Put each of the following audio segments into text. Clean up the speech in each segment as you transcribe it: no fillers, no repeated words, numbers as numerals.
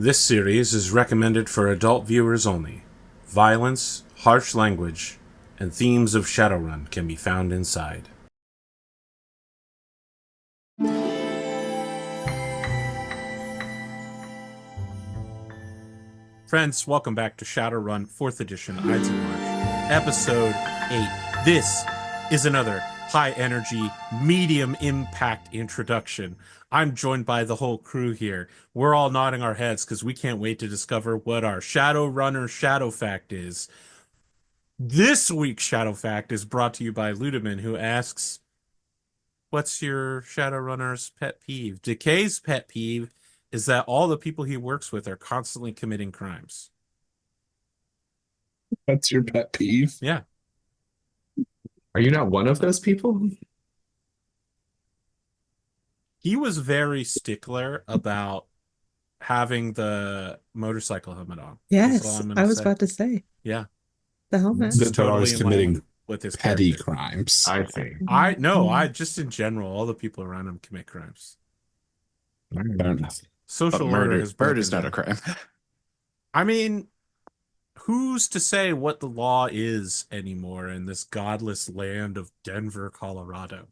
This series is recommended for adult viewers only. Violence, harsh language, and themes of Shadowrun can be found inside. Friends, welcome back to Shadowrun 4th Edition, Ides of March, Episode 8. This is another high-energy, medium-impact introduction. I'm joined by the whole crew here. We're all nodding our heads because we can't wait to discover what our Shadowrunner Shadow Fact is. This week's Shadow Fact is brought to you by Ludemann, who asks, what's your Shadowrunner's pet peeve? Decay's pet peeve is that all the people he works with are constantly committing crimes. That's your pet peeve? Yeah. Are you not one of those people? He was very stickler about having the motorcycle helmet on. That's all Yes, I'm gonna I was say. about to say Yeah. the helmet. This is They're always totally in line committing with his petty character. crimes. I think. I just in general, all the people around him commit crimes. Fair enough. Social But order murder, has murder is broken not a down. crime. I mean, who's to say what the law is anymore in this godless land of Denver, Colorado?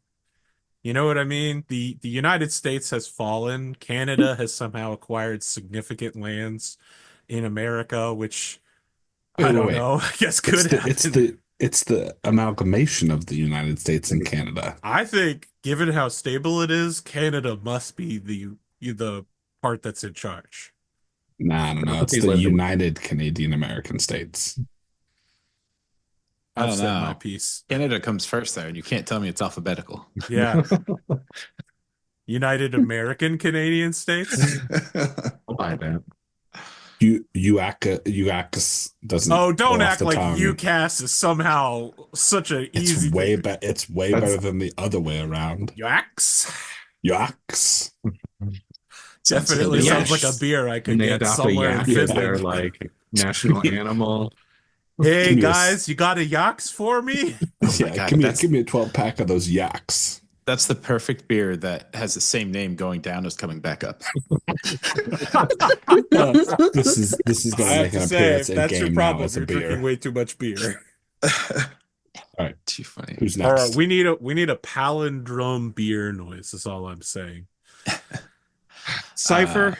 You know what I mean? The United States has fallen. Canada has somehow acquired significant lands in America, which I don't know. I guess could happen. It's the amalgamation of the United States and Canada. I think, given how stable it is, Canada must be the part that's in charge. No. It's the United Canadian American States. I I've don't said know. my piece. Canada comes first there, and you can't tell me it's alphabetical. Yeah. United American Canadian States? I'll buy that. UACS doesn't. Oh, don't roll off act the like tongue. UCAS is somehow such an It's easy way thing. better. It's way That's- better than the other way around. UACS? UACS. Definitely Yeah. sounds like a beer I could And they get adopt a somewhere in yak as Finland. their like national animal. Hey Give me a guys, you got a yaks for me? Yeah, God, give that's- me a 12-pack of those yaks. That's the perfect beer that has the same name going down as coming back up. This is I gonna have make to an say, appearance if in that's your game now problem, as a you're drinking beer. way too much beer. Too funny. Who's All next? right, we need a palindrome beer noise. Is all I'm saying. Cipher,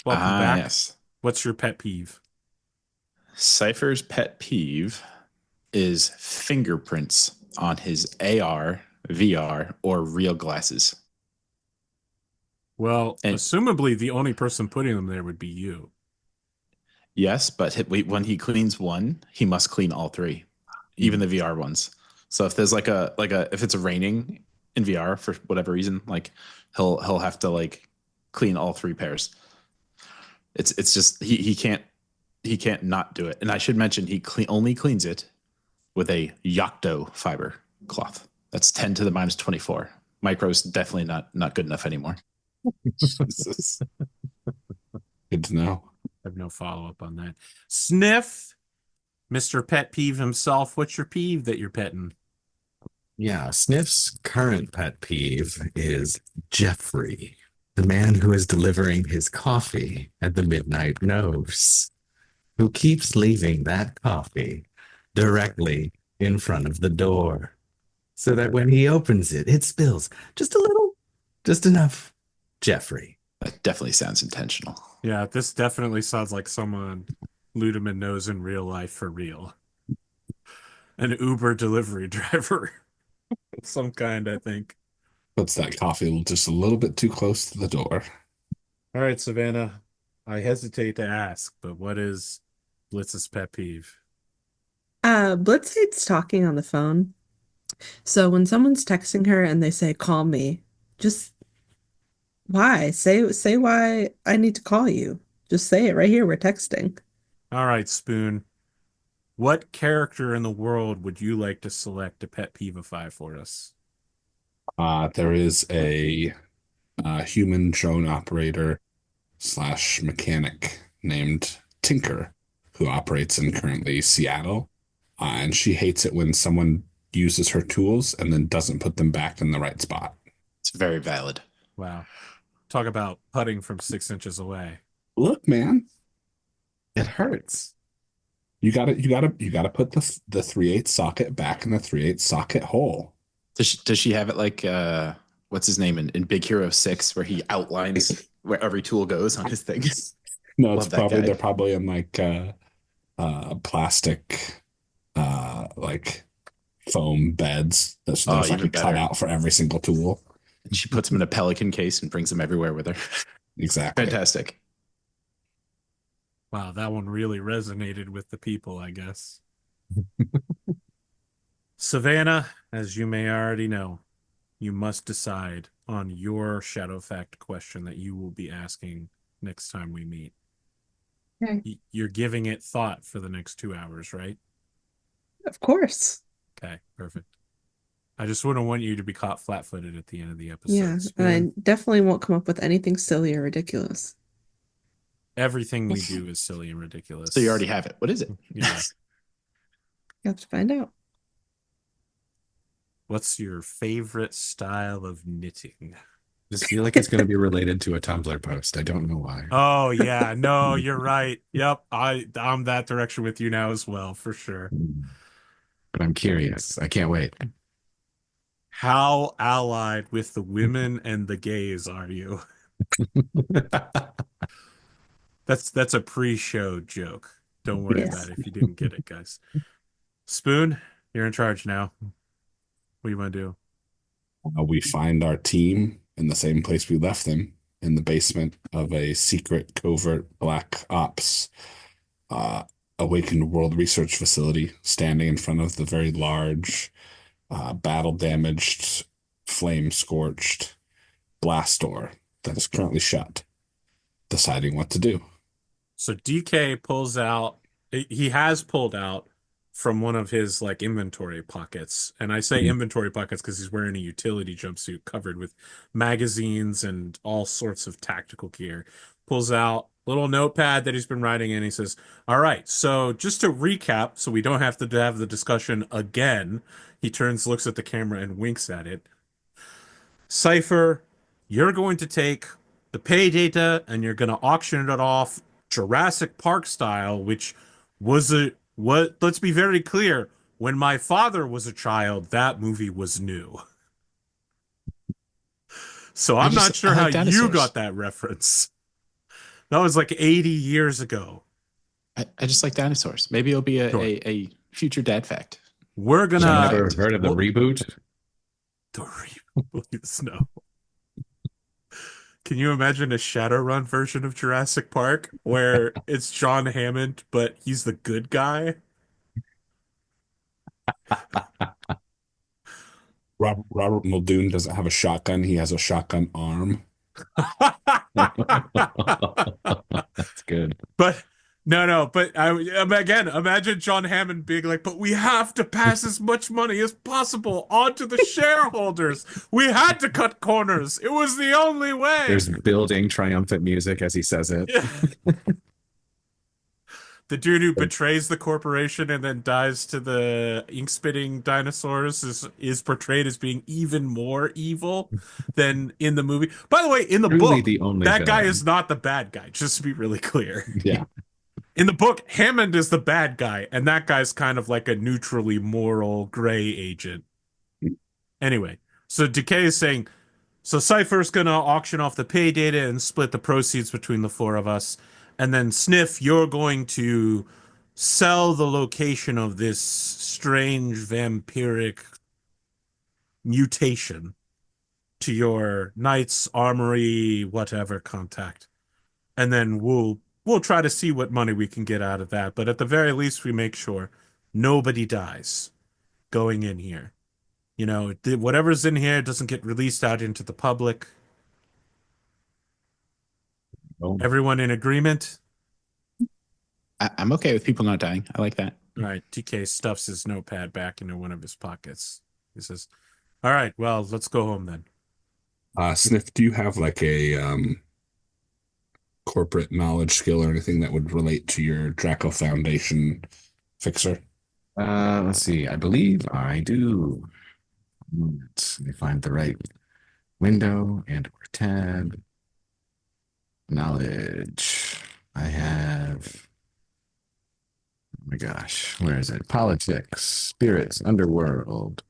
welcome back. Yes. What's your pet peeve? Cipher's pet peeve is fingerprints on his AR, VR, or real glasses. Well, And- assumably the only person putting them there would be you. Yes, but when he cleans one, he must clean all three, even the VR ones. So if there's like a if it's raining in VR for whatever reason, like he'll have to like clean all three pairs. It's just he can't not do it. And I should mention he only cleans it with a Yocto fiber cloth. That's 10 to the minus 24. Micro's definitely not good enough anymore. Jesus. Good to know. I have no follow-up on that. Sniff, Mr. Pet Peeve himself, what's your peeve that you're petting? Yeah, Sniff's current pet peeve is Jeffrey, the man who is delivering his coffee at the midnight nose, who keeps leaving that coffee directly in front of the door, so that when he opens it, it spills just a little, just enough. Jeffrey. That definitely sounds intentional. Yeah, this definitely sounds like someone Ludemann knows in real life for real. An Uber delivery driver. Some kind, I think. Puts that coffee just a little bit too close to the door. All right, Savannah. I hesitate to ask, but what is Blitz's pet peeve? Blitz hates talking on the phone. So when someone's texting her and they say, "Call me," just why? Say why I need to call you. Just say it right here. We're texting. All right, Spoon. What character in the world would you like to select to pet peevify for us? There is a human drone operator / mechanic named Tinker who operates in currently Seattle. And she hates it when someone uses her tools and then doesn't put them back in the right spot. It's very valid. Wow. Talk about putting from 6 inches away. Look, man, It hurts. you gotta put the 3/8 socket back in the 3/8 socket hole. Does she have it like what's his name in Big Hero 6 where he outlines where every tool goes on his thing? No, it's Love that probably guy. they're probably in like plastic like foam beds. There's Oh, like a even better. cutout for every single tool. And she puts him in a pelican case and brings him everywhere with her. Exactly. Fantastic. Wow, that one really resonated with the people, I guess. Savannah, as you may already know, you must decide on your shadow fact question that you will be asking next time we meet. Okay. You're giving it thought for the next 2 hours, right? Of course. Okay, perfect. I just wouldn't want you to be caught flat-footed at the end of the episode. Yeah, and Spoon, I definitely won't come up with anything silly or ridiculous. everything we do is silly and ridiculous. So you already have it. What is it? Yeah. You have to find out. What's your favorite style of knitting? Just feel like it's going to be related to a Tumblr post. I don't know why. Oh yeah, no, you're right. Yep, I'm that direction with you now as well, for sure. But I'm curious. I can't wait. How allied with the women and the gays are you? That's a pre-show joke. Don't worry Yes. about it if you didn't get it, guys. Spoon, you're in charge now. What do you want to do? We find our team in the same place we left them, in the basement of a secret covert black ops awakened world research facility, standing in front of the very large, battle damaged, flame scorched blast door that is currently shut, deciding what to do. So DK pulls out, he has pulled out from one of his like inventory pockets. And I say Mhm. inventory pockets because he's wearing a utility jumpsuit covered with magazines and all sorts of tactical gear. Pulls out a little notepad that he's been writing in. He says, all right, so just to recap, so we don't have to have the discussion again, he turns, looks at the camera and winks at it. Cipher, you're going to take the pay data and you're going to auction it off Jurassic Park style, which was what, let's be very clear, when my father was a child, that movie was new. So I'm not sure I how like you dinosaurs. got that reference. That was like 80 years ago. I just like dinosaurs. Maybe it'll be Sure. a future dad fact. We're I've gonna never heard of the reboot. the reboot. No. Can you imagine a Shadowrun version of Jurassic Park where it's John Hammond, but he's the good guy? Robert Muldoon doesn't have a shotgun. He has a shotgun arm. That's good. But no, but again, imagine John Hammond being like, but we have to pass as much money as possible onto the shareholders. We had to cut corners. It was the only way. There's building triumphant music as he says it. The dude who betrays the corporation and then dies to the ink-spitting dinosaurs is portrayed as being even more evil than in the movie. By the way, in the Truly book, the only that guy villain. is not the bad guy, just to be really clear. Yeah. In the book, Hammond is the bad guy, and that guy's kind of like a neutrally moral gray agent. Anyway, so Decay is saying, so Cipher's going to auction off the pay data and split the proceeds between the four of us. And then Sniff, you're going to sell the location of this strange vampiric mutation to your Knight's Armory, whatever contact. And then we'll try to see what money we can get out of that. But at the very least, we make sure nobody dies going in here. You know, whatever's in here doesn't get released out into the public. Oh. Everyone in agreement? I'm okay with people not dying. I like that. All right, TK stuffs his notepad back into one of his pockets. He says, all right, well, let's go home then. Sniff, do you have like a corporate knowledge skill or anything that would relate to your Draco Foundation fixer? Let's see. I believe I do. Let me find the right window and or tab. Knowledge. I have, oh my gosh, where is it? Politics, spirits, underworld,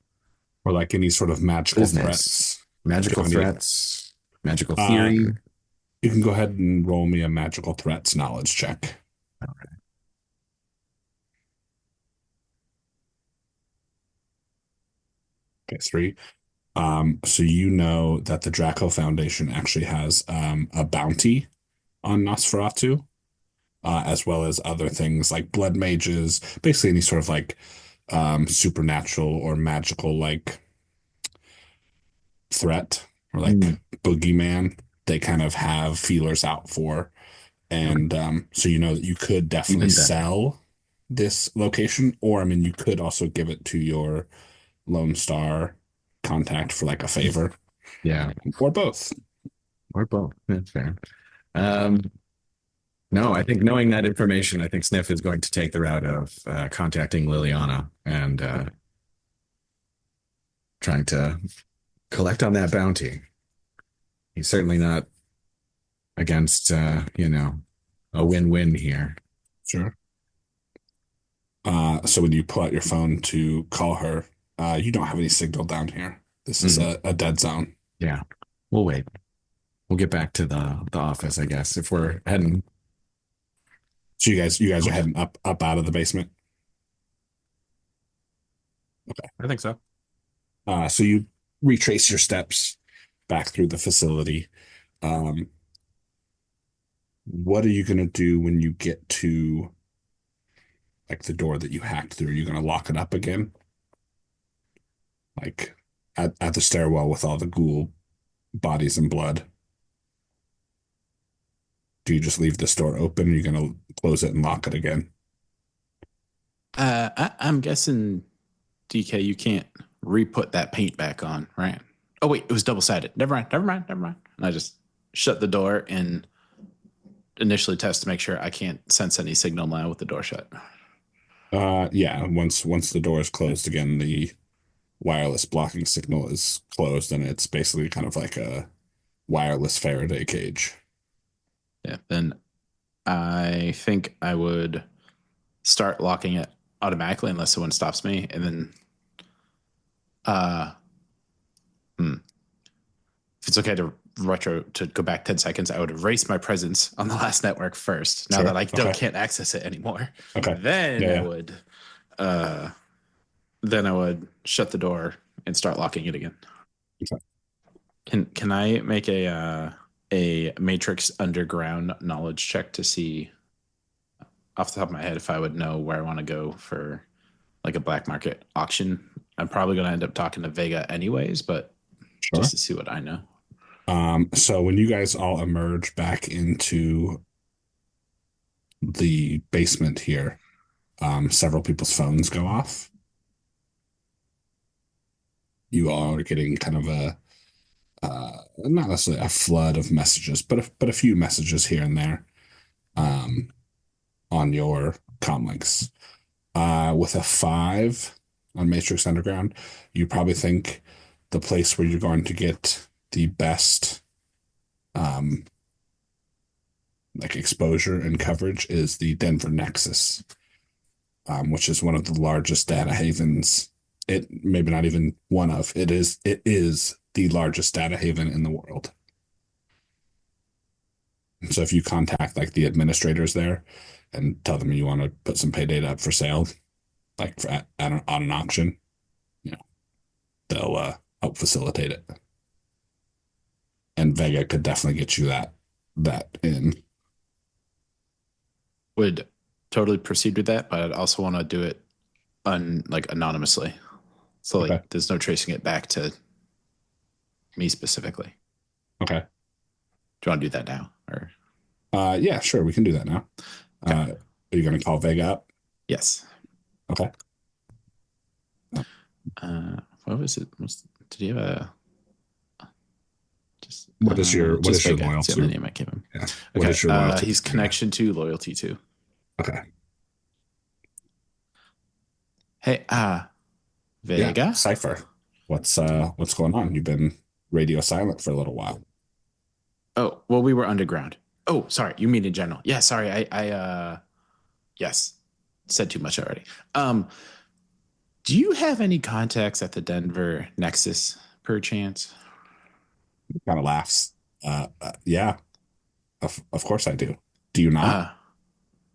Or like any sort of magical business, threats. magical Do you have any- threats, magical theory. You can go ahead and roll me a magical threats knowledge check. Okay, 3. So you know that the Draco Foundation actually has a bounty on Nosferatu, as well as other things like blood mages, basically any sort of like supernatural or magical like threat or like boogeyman. They kind of have feelers out for, and so you know that you could definitely Even better. sell this location, or I mean, you could also give it to your Lone Star contact for like a favor, Yeah, or both. or both. That's fair. No, I think knowing that information, I think Sniff is going to take the route of contacting Liliana and trying to collect on that bounty. He's certainly not against, a win-win here. Sure. So when you pull out your phone to call her, you don't have any signal down here. This is a dead zone. Yeah, we'll wait. We'll get back to the office, I guess, if we're heading. So you guys are heading up out of the basement. I think so. So you retrace your steps back through the facility. What are you gonna do when you get to like the door that you hacked through? Are you gonna lock it up again? Like at the stairwell with all the ghoul bodies and blood? Do you just leave this door open? Or are you gonna close it and lock it again? I'm guessing, DK, you can't re-put that paint back on, right? Oh wait, it was double-sided. Never mind. And I just shut the door and initially test to make sure I can't sense any signal now with the door shut. Yeah. Once the door is closed again, the wireless blocking signal is closed, and it's basically kind of like a wireless Faraday cage. Yeah, then I think I would start locking it automatically unless someone stops me, and then if it's okay to go back 10 seconds, I would erase my presence on the last network first. Now Sure. that I Okay. can't access it anymore. Okay. Then Yeah, I yeah. would then I would shut the door and start locking it again. Okay. Can I make a Matrix Underground knowledge check to see off the top of my head if I would know where I want to go for like a black market auction? I'm probably going to end up talking to Vega anyways, but Sure. just to see what I know. So when you guys all emerge back into the basement here, several people's phones go off. You all are getting kind of a not necessarily a flood of messages, but a few messages here and there on your comlinks. With a 5 on Matrix Underground, you probably think the place where you're going to get the best like exposure and coverage is the Denver Nexus, which is one of the largest data havens. It maybe not even one of, it is the largest data haven in the world. So if you contact like the administrators there and tell them you want to put some pay data up for sale, like on an auction, they'll help facilitate it. And Vega could definitely get you that in. Would totally proceed with that, but I'd also want to do it anonymously. So like Okay. there's no tracing it back to me specifically. Okay. Do you want to do that now? Or Yeah, sure, we can do that now. Okay. Are you going to call Vega up? yes. Okay. What was it? Did he have a just What is your Vega. loyalty? That's the only name I gave him. Yeah. Okay. What is your loyalty? He's connection to loyalty to. Okay. Hey, Vega. Yeah, Cipher. What's going on? You've been radio silent for a little while. Oh, well, we were underground. Oh, sorry. You mean in general? Yeah. Sorry. Yes, said too much already. Do you have any contacts at the Denver Nexus, per chance? Kind of laughs. Yeah, of course I do. Do you not?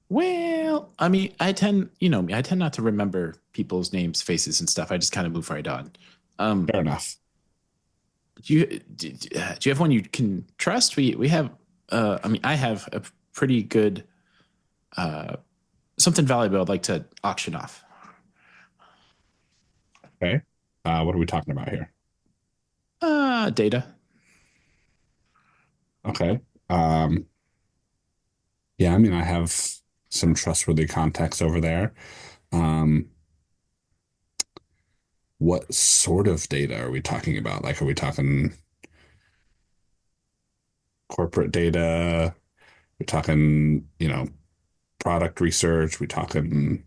Well, I mean, I tend, you know me, I tend not to remember people's names, faces, and stuff. I just kind of move right on. Fair enough. Do you have one you can trust? We have, I mean, I have a pretty good something valuable I'd like to auction off. Okay. What are we talking about here? Data. Okay. Um, yeah, I mean, I have some trustworthy contacts over there. Um, what sort of data are we talking about? Like, are we talking corporate data? We're talking, product research. We're talking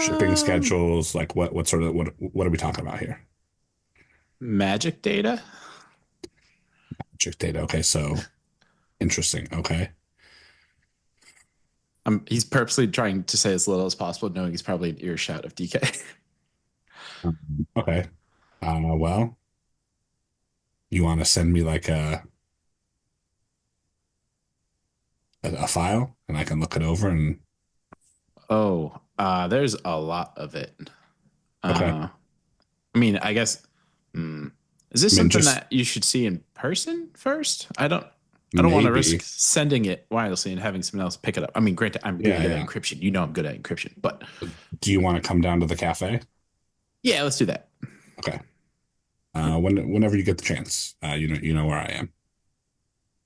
shipping Um, schedules. Like, what sort of what are we talking about here? Magic data. Check data. Okay, so interesting. Okay. He's purposely trying to say as little as possible, knowing he's probably an earshot of Decay. Okay. Well, you want to send me like a file and I can look it over and Oh, there's a lot of it. okay. I mean, I guess. hmm, is this I mean, something just that you should see in person first? I don't want to risk maybe. sending it wirelessly and having someone else pick it up. I mean, granted, I'm really Yeah, good at yeah. encryption. You know, I'm good at encryption, but Do you want to come down to the cafe? yeah, let's do that. Okay. Whenever you get the chance, you know where I am.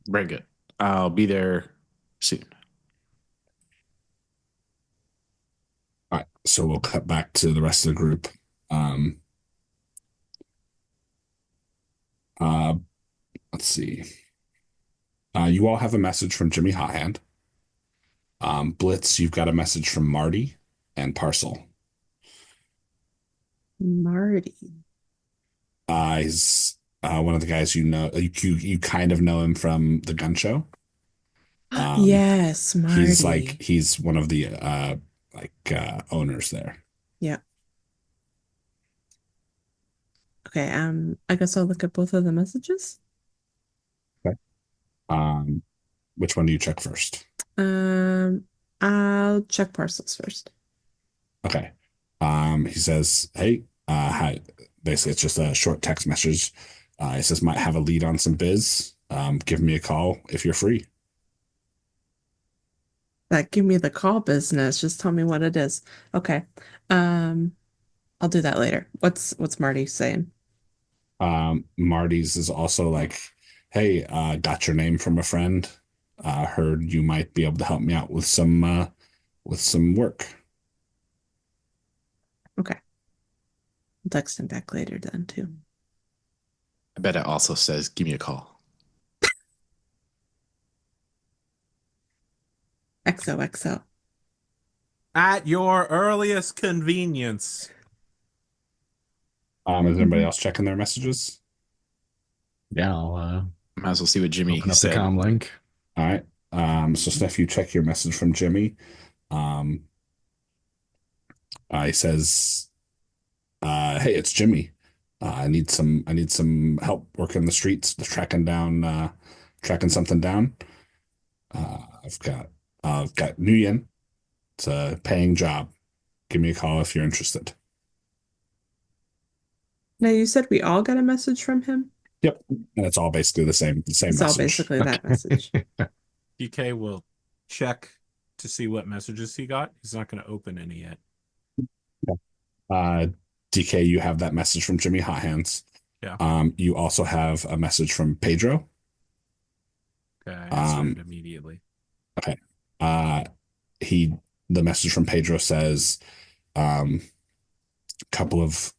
Very good. I'll be there soon. All right. So we'll cut back to the rest of the group. Um, uh, let's see. You all have a message from Jimmy Hothand. Blitz, you've got a message from Marty and Parcel. Marty. He's one of the guys you know. You kind of know him from the gun show. Yes, He's Marty. he's one of the owners there. Yeah. Okay, I guess I'll look at both of the messages. Okay. Which one do you check first? I'll check parcels first. Okay. He says, "Hey, hi." Basically, it's just a short text message. He says, "Might have a lead on some biz. Give me a call if you're free." That give me the call business. Just tell me what it is. Okay. Um, I'll do that later. What's Marty saying? Marty's is also like, "Hey, got your name from a friend. Heard you might be able to help me out with some work." Okay. I'll text him back later then too. I bet it also says, "Give me a call." XOXO. At your earliest convenience. Is anybody else checking their messages? Yeah, I'll Might as well see what Jimmy open up the said. comm link. All right. So Sniff, you check your message from Jimmy. Um, he says, "Hey, it's Jimmy. I need some help working the streets, tracking something down. I've got Nguyen. It's a paying job. Give me a call if you're interested." Now you said we all got a message from him? Yep. And it's all basically the same It's all message. basically that message. DK will check to see what messages he got. He's not going to open any yet. Uh, DK, you have that message from Jimmy Hot Hands. Yeah. You also have a message from Pedro. Okay, I answered it immediately. Okay. The message from Pedro says, couple of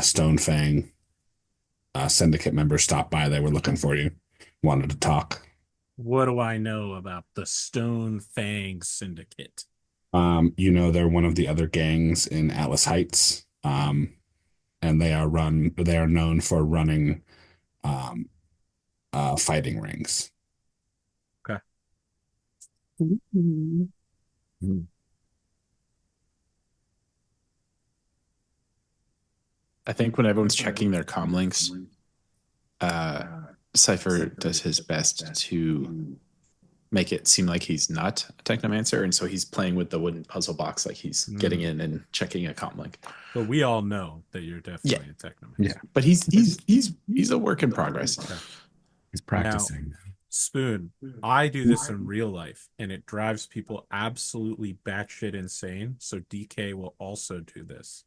Stone Fang syndicate members stopped by. They were looking for you, wanted to talk. What do I know about the Stone Fang Syndicate? They're one of the other gangs in Atlas Heights. And they are known for running fighting rings. Okay. Mhm. I think when everyone's checking their comm links, Cipher does his best to make it seem like he's not a Technomancer, and so he's playing with the wooden puzzle box, like he's getting in and checking a comm link. But we all know that you're definitely a Technomancer. Yeah. But he's a work in progress. Okay. He's practicing. Spoon, I do this in real life, and it drives people absolutely batshit insane. So DK will also do this.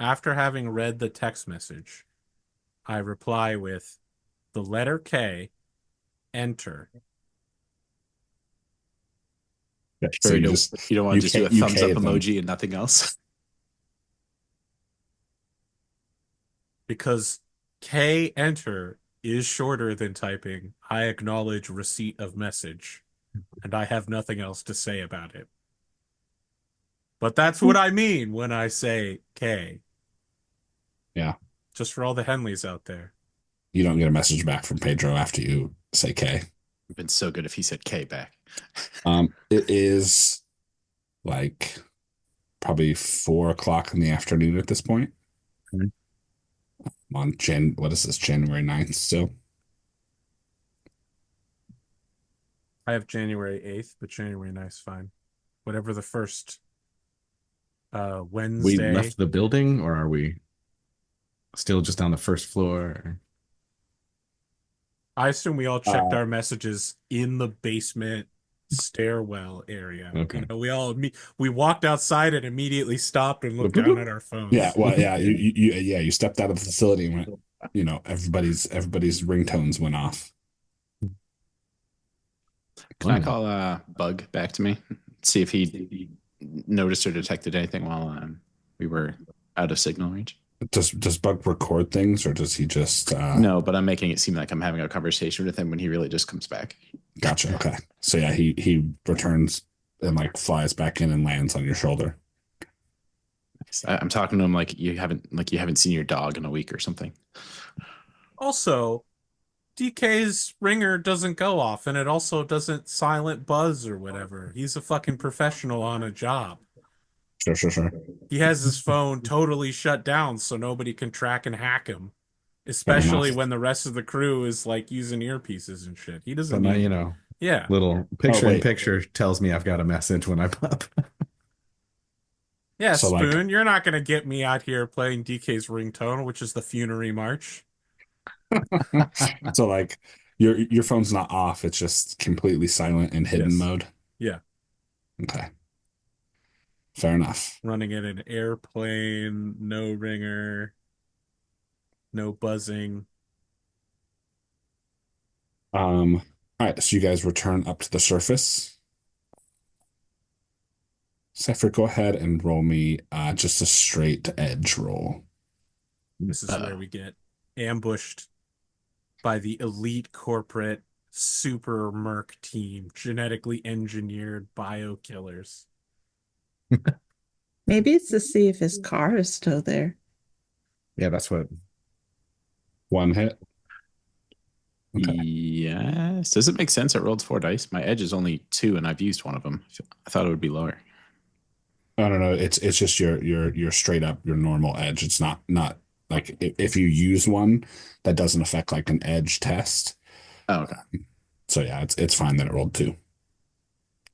After having read the text message, I reply with the letter K, enter. Yeah, So so you don't want to just do a thumbs up them. emoji and nothing else. Because K enter is shorter than typing I acknowledge receipt of message, and I have nothing else to say about it. But that's what I mean when I say K. Yeah. Just for all the Henleys out there. You don't get a message back from Pedro after you say K. It'd been so good if he said K back. It is like probably 4 o'clock in the afternoon at this point. Mhm. On what is this, January 9th still? I have January 8th, but January 9th is fine. Whatever the first We Wednesday. left the building, or are we still just on the first floor? I assume we all checked our messages in the basement stairwell area. Okay. You know, we walked outside and immediately stopped and looked down at our phones. Yeah, well, yeah, you stepped out of the facility and went, everybody's ringtones went off. Can I call Bug back to me? See if he noticed or detected anything while we were out of signal range. Does Bug record things, or does he just No, but I'm making it seem like I'm having a conversation with him when he really just comes back. Gotcha. Okay. So yeah, he returns and like flies back in and lands on your shoulder. I'm talking to him like you haven't seen your dog in a week or something. Also, DK's ringer doesn't go off, and it also doesn't silent buzz or whatever. He's a fucking professional on a job. Sure. He has his phone totally shut down so nobody can track and hack him. Especially when the rest of the crew is like using earpieces and shit. He doesn't But need, my, yeah. little picture in wait. picture tells me I've got a message when I pop. Yeah, So, Spoon, you're not gonna get me out here playing DK's ringtone, which is the Funerary March. So like your phone's not off, it's just completely silent in hidden Yes. mode. Yeah. Okay. Fair enough. Running in an airplane, no ringer, no buzzing. All right, so you guys return up to the surface. Cipher, go ahead and roll me just a straight edge roll. This is where we get ambushed by the elite corporate super merc team, genetically engineered bio killers. Maybe it's to see if his car is still there. Yeah, that's what. 1 hit. Okay. Yes. Does it make sense? It rolled 4 dice. My edge is only 2, and I've used one of them. I thought it would be lower. I don't know. It's just your straight up your normal edge. It's not like if you use one, that doesn't affect like an edge test. Oh, okay. So yeah, it's fine that it rolled 2.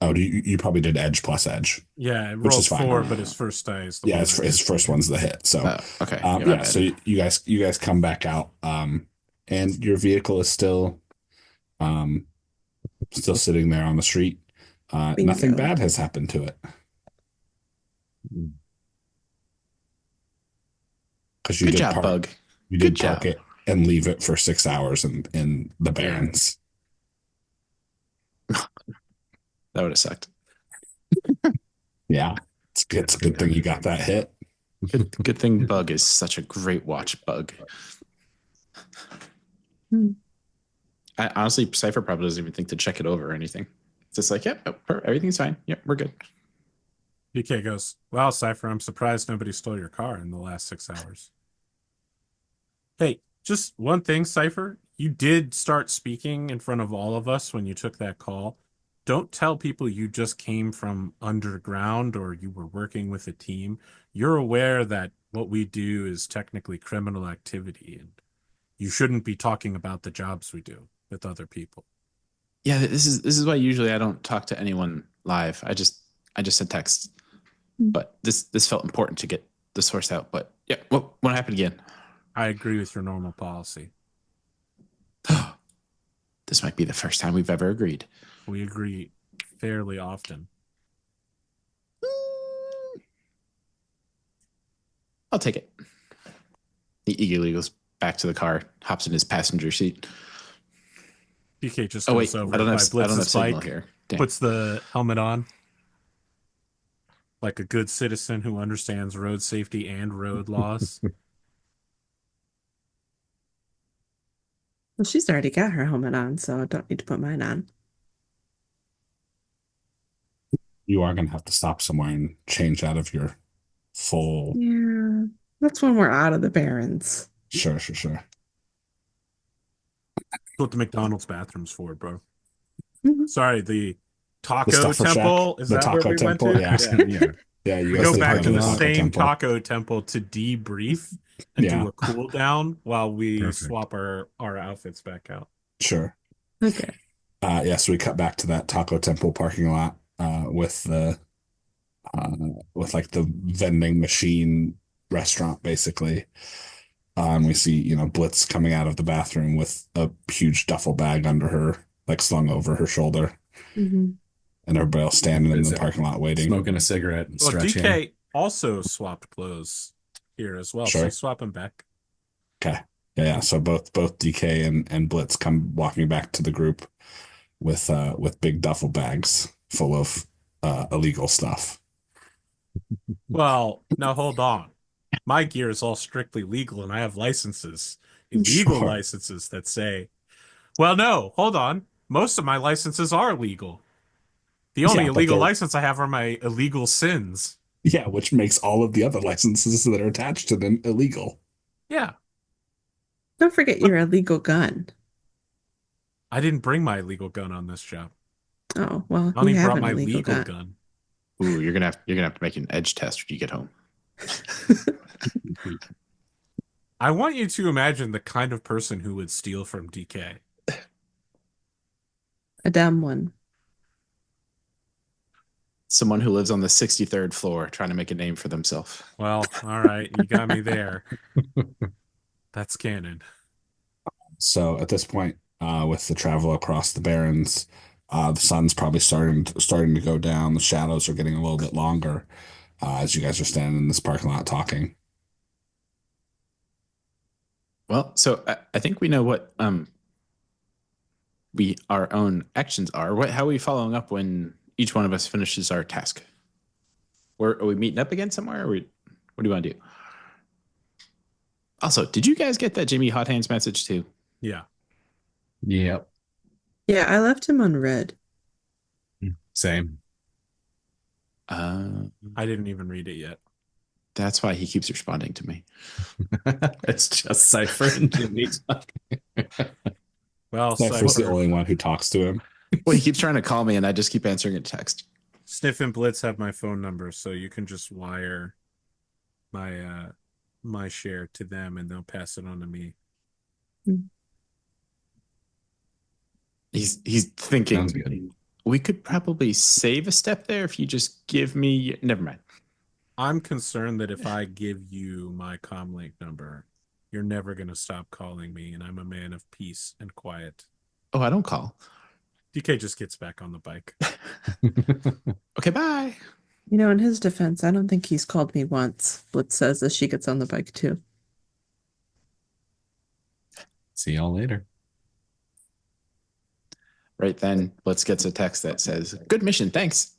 Oh, you probably did edge plus edge. Yeah, it Which rolled is fine. 4, but his first die is the Yeah, one his that- first one's the hit. So Okay. yeah, so you guys come back out, and your vehicle is still sitting there on the street. Nothing Bingo. bad has happened to it. Because Good job, Bug. You Good did park job. it and leave it for 6 hours in the Barrens. That would have sucked. Yeah, it's a good thing you got that hit. Good thing Bug is such a great watch, Bug. Honestly, Cipher probably doesn't even think to check it over or anything. It's just like, yep, everything's fine. Yep, we're good. DK goes, wow, Cipher, I'm surprised nobody stole your car in the last 6 hours. Hey, just one thing, Cipher. You did start speaking in front of all of us when you took that call. don't tell people you just came from underground or you were working with a team. You're aware that what we do is technically criminal activity, and you shouldn't be talking about the jobs we do with other people. Yeah, this is why usually I don't talk to anyone live. I just send text. But this felt important to get the source out. But yeah, what happened again? I agree with your normal policy. This might be the first time we've ever agreed. We agree fairly often. I'll take it. He eagerly goes back to the car, hops in his passenger seat. DK just Oh goes wait, over I don't by have Blitz's signal bike, here. Damn. puts the helmet on, like a good citizen who understands road safety and road laws. Well, she's already got her helmet on, so I don't need to put mine on. You are going to have to stop somewhere and change out of your full. Yeah, that's when we're out of the Barrens. Sure. That's what the McDonald's bathroom's for, bro. Mhm. Sorry, the The taco Stuffer temple. Shack, Is the that where taco we went temple. to? Yeah. Yeah, you We guys go did back go to the the taco same temple. taco temple to debrief and Yeah. do a cool down while we Perfect. swap our outfits back out. Sure. Okay. So we cut back to that taco temple parking lot with like the vending machine restaurant basically. And we see, Blitz coming out of the bathroom with a huge duffel bag under her, like slung over her shoulder, hmm and everybody else standing in the Is it parking lot waiting. Smoking a cigarette and Well, stretching. DK also swapped clothes here as well, so Sure. I swap him back. Okay. Yeah. So both DK and Blitz come walking back to the group with big duffel bags full of illegal stuff. Well, now hold on. My gear is all strictly legal, and I have licenses, illegal Sure. licenses that say, well, no, hold on. Most of my licenses are legal. The only Yeah, but illegal they're- license I have are my illegal sins. Yeah, which makes all of the other licenses that are attached to them illegal. Yeah. Don't forget your illegal gun. I didn't bring my illegal gun on this job. Oh, well, I only you have brought an my illegal legal gun. gun. Ooh, you're gonna have to make an edge test when you get home. I want you to imagine the kind of person who would steal from DK. A dumb one. Someone who lives on the 63rd floor trying to make a name for themselves. Well, all right, you got me there. That's canon. So at this point, with the travel across the Barrens, the sun's probably starting to go down. The shadows are getting a little bit longer as you guys are standing in this parking lot talking. Well, so I think we know what our own actions are. How are we following up when each one of us finishes our task? Are we meeting up again somewhere? What do you want to do? Also, did you guys get that Jimmy Hot Hands message too? Yeah. Yep. Yeah, I left him on red. Same. I didn't even read it yet. That's why he keeps responding to me. It's just Cipher and Jimmy. Well, Cypher's the Cipher, only one who talks to him. Well, he keeps trying to call me, and I just keep answering a text. Sniff and Blitz have my phone number, so you can just wire my my share to them, and they'll pass it on to me. He's Sounds thinking good. we could probably save a step there if you just give me. Never mind. I'm concerned that if I give you my comlink number, you're never going to stop calling me, and I'm a man of peace and quiet. Oh, I don't call. DK just gets back on the bike. Okay, bye. You know, in his defense, I don't think he's called me once. Blitz says as she gets on the bike too. See y'all later. Right then, Blitz gets a text that says, "Good mission, thanks."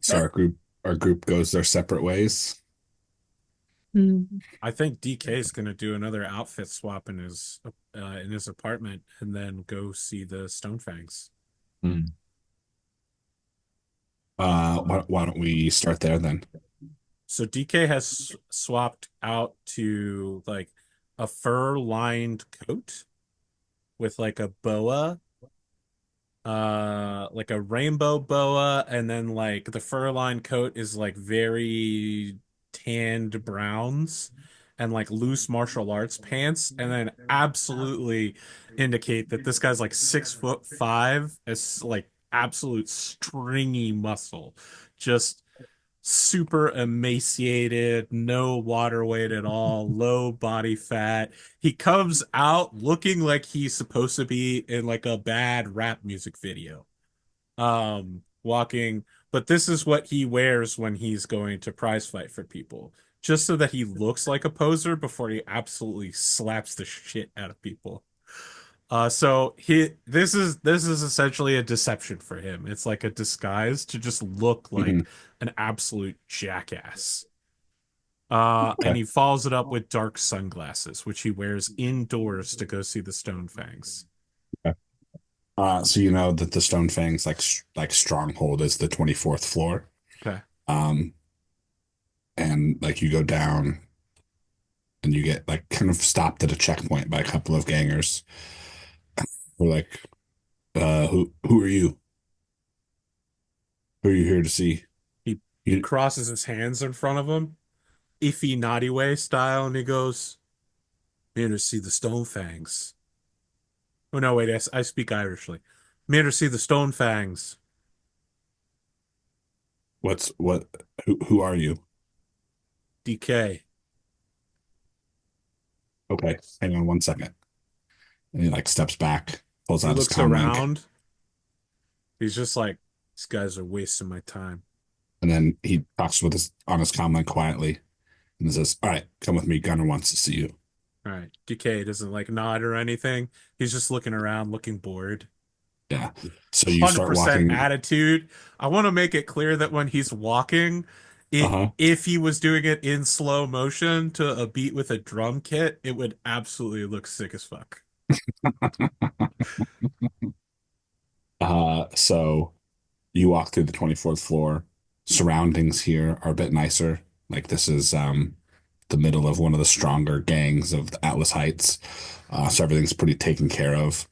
So our group goes their separate ways. I think DK is going to do another outfit swap in his apartment and then go see the Stonefangs. Why don't we start there then? So DK has swapped out to like a fur-lined coat with like a boa, like a rainbow boa, and then like the fur-lined coat is like very tanned browns and like loose martial arts pants, and then absolutely indicate that this guy's like 6'5", as like absolute stringy muscle, just super emaciated, no water weight at all, low body fat. He comes out looking like he's supposed to be in like a bad rap music video. Walking, but this is what he wears when he's going to prize fight for people, just so that he looks like a poser before he absolutely slaps the shit out of people. So this is essentially a deception for him. It's like a disguise to just look Hmm. like an absolute jackass. And Okay. he follows it up with dark sunglasses, which he wears indoors to go see the Stone Fangs. Okay. So you know that the Stone Fangs like stronghold is the 24th floor. Okay. Um, and like you go down and you get like kind of stopped at a checkpoint by a couple of gangers. We're like, who are you? Who are you here to see? He You crosses his hands in front of him, iffy naughty way style, and he goes, "I'm here to see the Stone Fangs." Oh no, wait, I speak Irishly. "I'm here to see the Stone Fangs." what who are you? Decay. Okay, hang on one second. And he like steps back, pulls He out his looks comlink, around. He's just like, these guys are wasting my time. and then he talks with his on his comlink quietly and says, "All right, come with me. Gunner wants to see you." All right. Decay doesn't like nod or anything. He's just looking around, looking bored. Yeah. So you start 100% walking. attitude. I want to make it clear that when he's walking, Uh-huh. if he was doing it in slow motion to a beat with a drum kit, it would absolutely look sick as fuck. So you walk through the 24th floor. Surroundings here are a bit nicer. Like this is the middle of one of the stronger gangs of the Atlas Heights. So everything's pretty taken care of.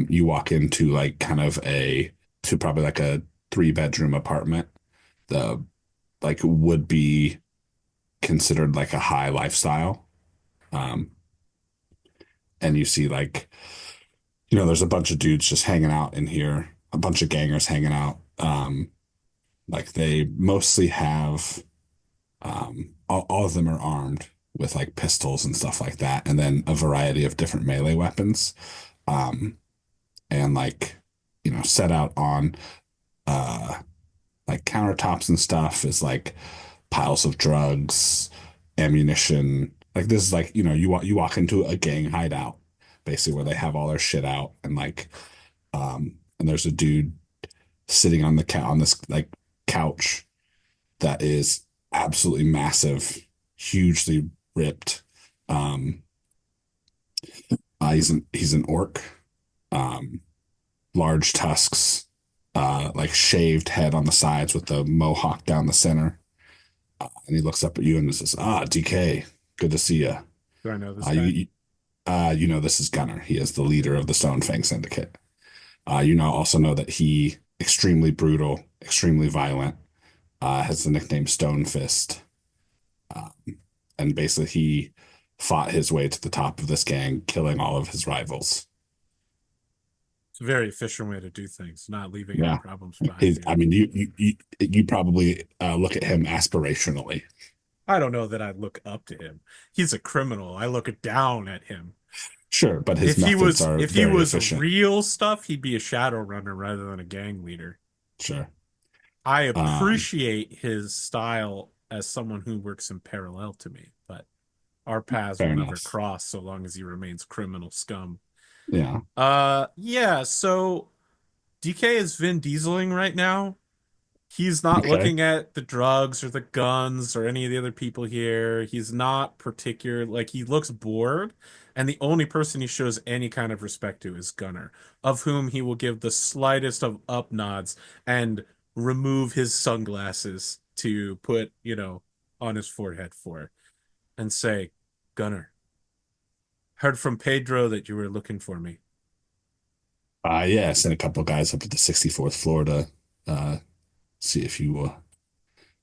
You walk into like kind of to probably like a 3-bedroom apartment. The like would be considered like a high lifestyle. Um, and you see like, there's a bunch of dudes just hanging out in here, a bunch of gangers hanging out. Like they mostly have, all of them are armed with like pistols and stuff like that, and then a variety of different melee weapons. Um, and like, set out on uh like countertops and stuff is like piles of drugs, ammunition. Like this is like, you walk into a gang hideout, basically where they have all their shit out and like and there's a dude sitting on on this like couch that is absolutely massive, hugely ripped. Um he's an orc. Um Large tusks, like shaved head on the sides with the mohawk down the center. And he looks up at you and says, DK, good to see you. Do I know this Uh, guy? you, this is Gunner. He is the leader of the Stone Fang Syndicate. Also know that he extremely brutal, extremely violent, has the nickname Stone Fist. Um, and basically he fought his way to the top of this gang, killing all of his rivals. It's a very efficient way to do things, not leaving any Yeah. problems behind you. I mean, you probably look at him aspirationally. I don't know that I look up to him. He's a criminal. I look down at him. Sure, but his methods are If he very was efficient. real stuff, he'd be a Shadowrunner rather than a gang leader. Sure. I Um, appreciate his style as someone who works in parallel to me, but our paths Fair will never enough. cross so long as he remains criminal scum. Yeah. Yeah, so DK is Vin Dieseling right now. He's not Okay. looking at the drugs or the guns or any of the other people here. He's not particular, like he looks bored, and the only person he shows any kind of respect to is Gunner, of whom he will give the slightest of up nods and remove his sunglasses to put, on his forehead for and say, "Gunner, heard from Pedro that you were looking for me. Yeah, I sent a couple guys up to the 64th floor to uh, see if you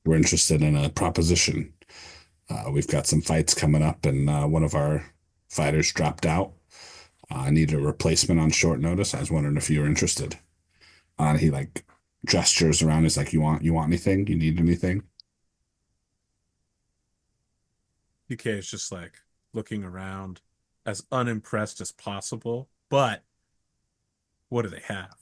were interested in a proposition. We've got some fights coming up, and one of our fighters dropped out. I needed a replacement on short notice. I was wondering if you were interested. He like gestures around. He's like, "You want anything? You need anything?" DK is just like looking around, as unimpressed as possible. But what do they have?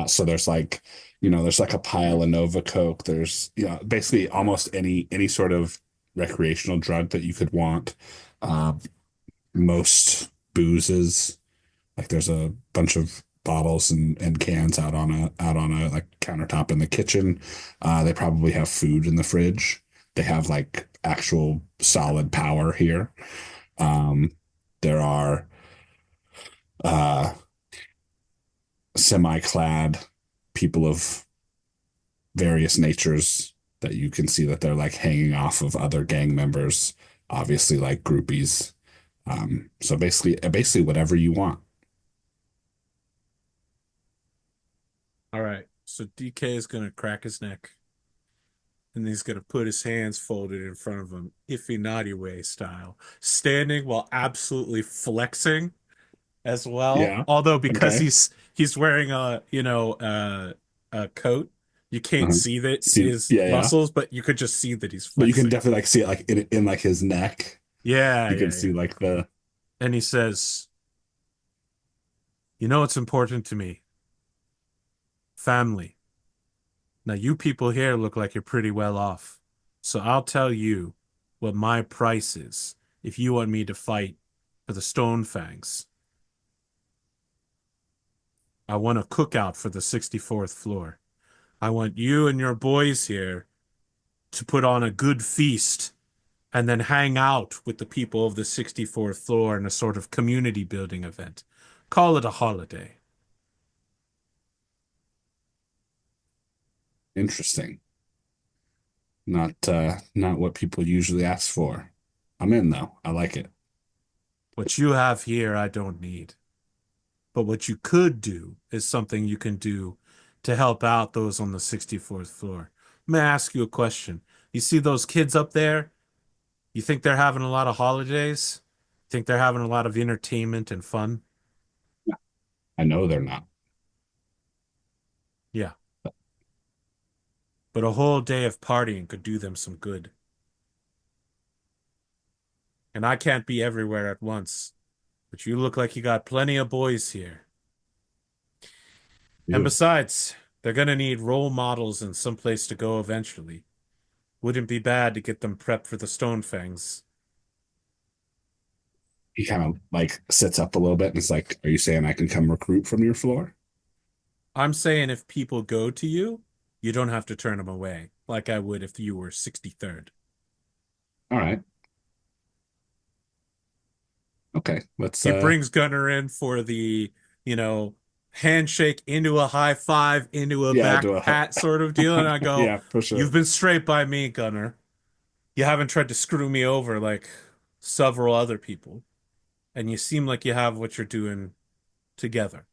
So there's like, there's like a pile of Nova Coke. There's, basically almost any sort of recreational drug that you could want. Uh, most boozes, like there's a bunch of bottles and cans out on a like countertop in the kitchen. They probably have food in the fridge. They have like actual solid power here. Um, there are uh semi-clad people of various natures that you can see that they're like hanging off of other gang members, obviously like groupies. So basically whatever you want. All right. So DK is gonna crack his neck, and he's gonna put his hands folded in front of him, iffy naughty way style, standing while absolutely flexing as well. Yeah. Although because Okay. he's wearing a coat, you can't Uh-huh. see that See, his yeah, yeah. muscles, but you could just see that he's But you can flexing. definitely like see it like in like his neck. Yeah, You can yeah, see yeah. like the And he says, "You know what's important to me? Family. Now you people here look like you're pretty well off. So I'll tell you what my price is if you want me to fight for the Stone Fangs. I want a cookout for the 64th floor. I want you and your boys here to put on a good feast and then hang out with the people of the 64th floor in a sort of community building event. Call it a holiday." interesting. Not what people usually ask for. I'm in though. I like it. What you have here, I don't need. But what you could do is something you can do to help out those on the 64th floor. Let me ask you a question. You see those kids up there? You think they're having a lot of holidays? Think they're having a lot of entertainment and fun? I know they're not. Yeah. But a whole day of partying could do them some good. And I can't be everywhere at once. But you look like you got plenty of boys here. And You besides, they're gonna need role models and someplace to go eventually. Wouldn't be bad to get them prepped for the Stone Fangs. he kind of like sits up a little bit and is like, "Are you saying I can come recruit from your floor?" I'm saying if people go to you, you don't have to turn them away, like I would if you were 63rd. All right. Okay. Let's He brings Gunner in for the, you know, handshake into a high five, into a yeah, back do a pat sort of deal. And I go, yeah, for sure. "You've been straight by me, Gunner. You haven't tried to screw me over like several other people. And you seem like you have what you're doing together.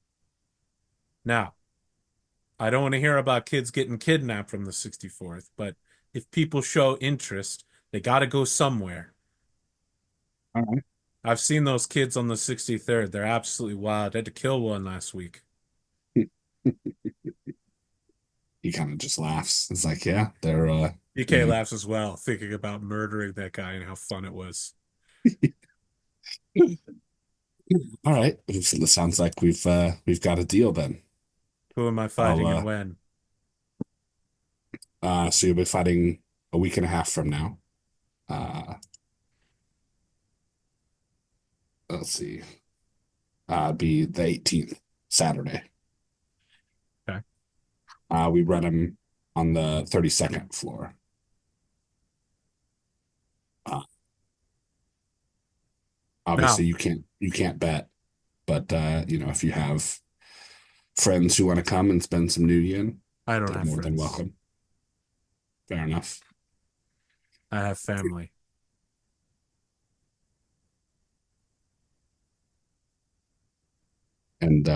Now, I don't want to hear about kids getting kidnapped from the 64th, but if people show interest, they got to go somewhere. All right. I've seen those kids on the 63rd. They're absolutely wild. I had to kill one last week." He kind of just laughs. It's like, yeah, they're DK mm. laughs as well, thinking about murdering that guy and how fun it was. All right. It sounds like we've got a deal then. Who am I I'll fighting and when? so you'll be fighting a week and a half from now. Uh let's see. Be the 18th, Saturday. Okay. We run him on the 32nd floor. Uh, Now, obviously you can't bet, but if you have friends who want to come and spend some New Year, I don't they're have more than friends. welcome. Fair enough. I have family. And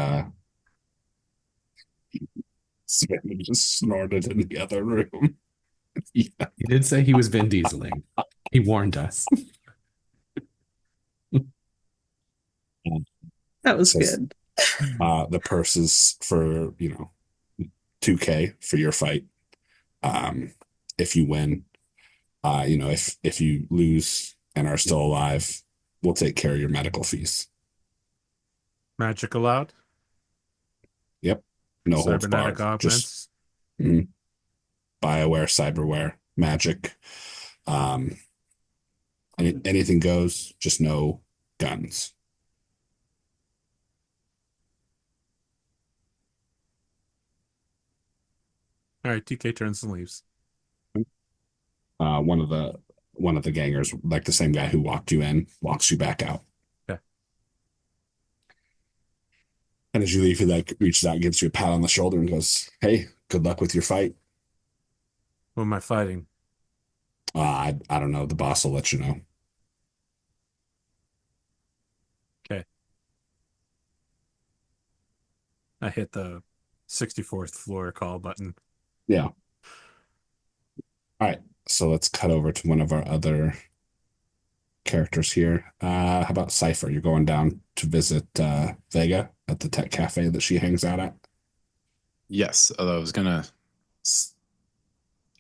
Sven just snorted in the other room. Yeah. He did say he was Vin Dieseling. He warned us. That was Says, good. the purse is for 2K for your fight. If you win, if you lose and are still alive, we'll take care of your medical fees. Magic allowed? Yep. No holds Cybernetic barred. Just augments? Bioware, cyberware, magic. Anything goes, just no guns. All right, TK turns and leaves. One of the gangers, like the same guy who walked you in, walks you back out. Okay. And as you leave, he like reaches out, gives you a pat on the shoulder, and goes, "Hey, good luck with your fight." Who am I fighting? I don't know. The boss will let you know. Okay. I hit the 64th floor call button. Yeah. All right. So let's cut over to one of our other characters here. How about Cipher? You're going down to visit Vega at the tech cafe that she hangs out at. Yes, although I was gonna,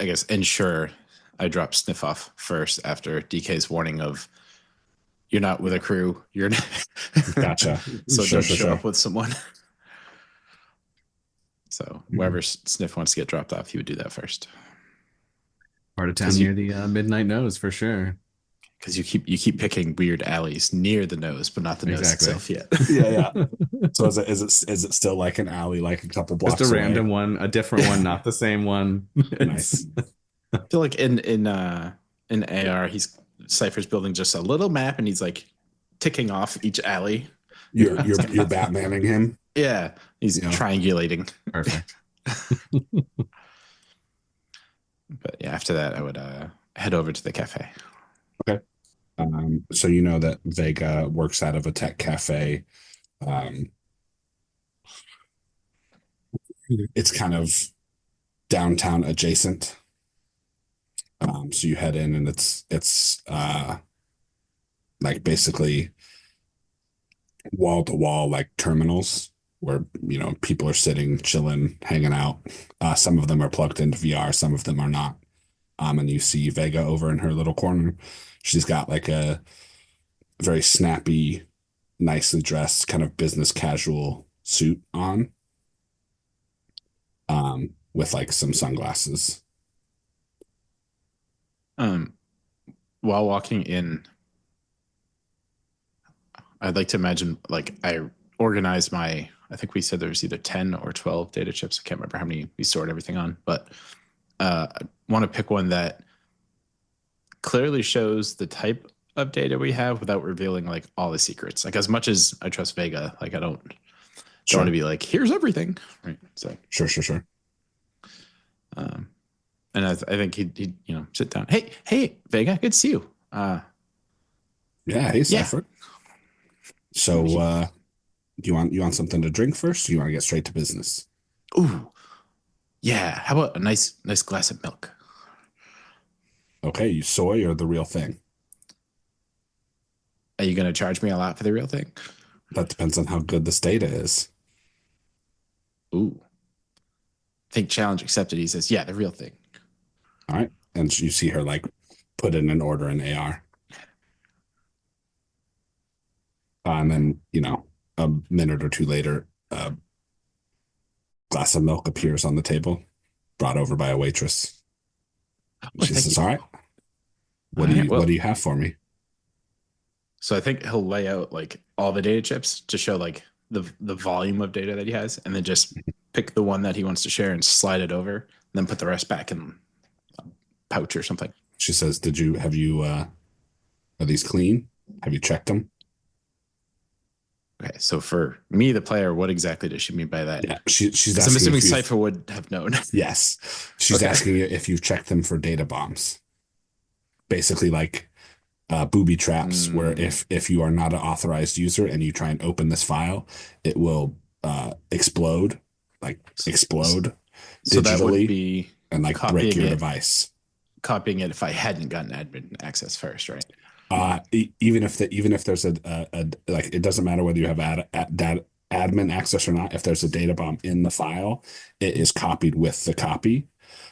I guess, ensure I drop Sniff off first after DK's warning of you're not with a crew. You're not. Gotcha. So Sure, don't sure, show sure. up with someone. So wherever Sniff wants to get dropped off, he would do that first. Part of town near the Midnight Nose for sure. Because you keep picking weird alleys near the nose, but not the nose Exactly. itself yet. Yeah. So is it still like an alley, like a couple blocks Just a away? random one, a different one, not the same one. Nice. I feel like in AR, Cypher's building just a little map, and he's like ticking off each alley. You're Batmaning him. Yeah, he's triangulating. Perfect. But yeah, after that, I would head over to the cafe. Okay. So you know that Vega works out of a tech cafe. It's kind of downtown adjacent. So you head in and it's like basically wall to wall like terminals where people are sitting, chilling, hanging out. Some of them are plugged into VR, some of them are not. And you see Vega over in her little corner. She's got like a very snappy, nicely dressed kind of business casual suit on, with like some sunglasses. While walking in, I'd like to imagine like I organized I think we said there was either 10 or 12 data chips. I can't remember how many we stored everything on, but I want to pick one that clearly shows the type of data we have without revealing like all the secrets. Like as much as I trust Vega, like I don't want to be like, here's everything. Right. So Sure. And I think he'd sit down. Hey, Vega, good to see you. Yeah, hey, Cipher. So you want something to drink first, or you want to get straight to business? Ooh. Yeah. How about a nice glass of milk? Okay, you soy or the real thing? Are you gonna charge me a lot for the real thing? That depends on how good this data is. Ooh. I think challenge accepted. He says, yeah, the real thing. All right. And you see her like put in an order in AR. And then, a minute or two later, a glass of milk appears on the table, brought over by a waitress. She says, all right, what do you have for me? So I think he'll lay out like all the data chips to show like the volume of data that he has, and then just pick the one that he wants to share and slide it over, and then put the rest back in a pouch or something. She says, are these clean? Have you checked them? Okay, so for me, the player, what exactly does she mean by that? Yeah, she's asking. I'm assuming Cipher would have known. Yes, she's asking you if you've checked them for data bombs. Basically, like booby traps where if you are not an authorized user and you try and open this file, it will explode So that would digitally be and like break copying your it, device. copying it if I hadn't gotten admin access first, right? Even if there's a like, it doesn't matter whether you have admin access or not. If there's a data bomb in the file, it is copied with the copy.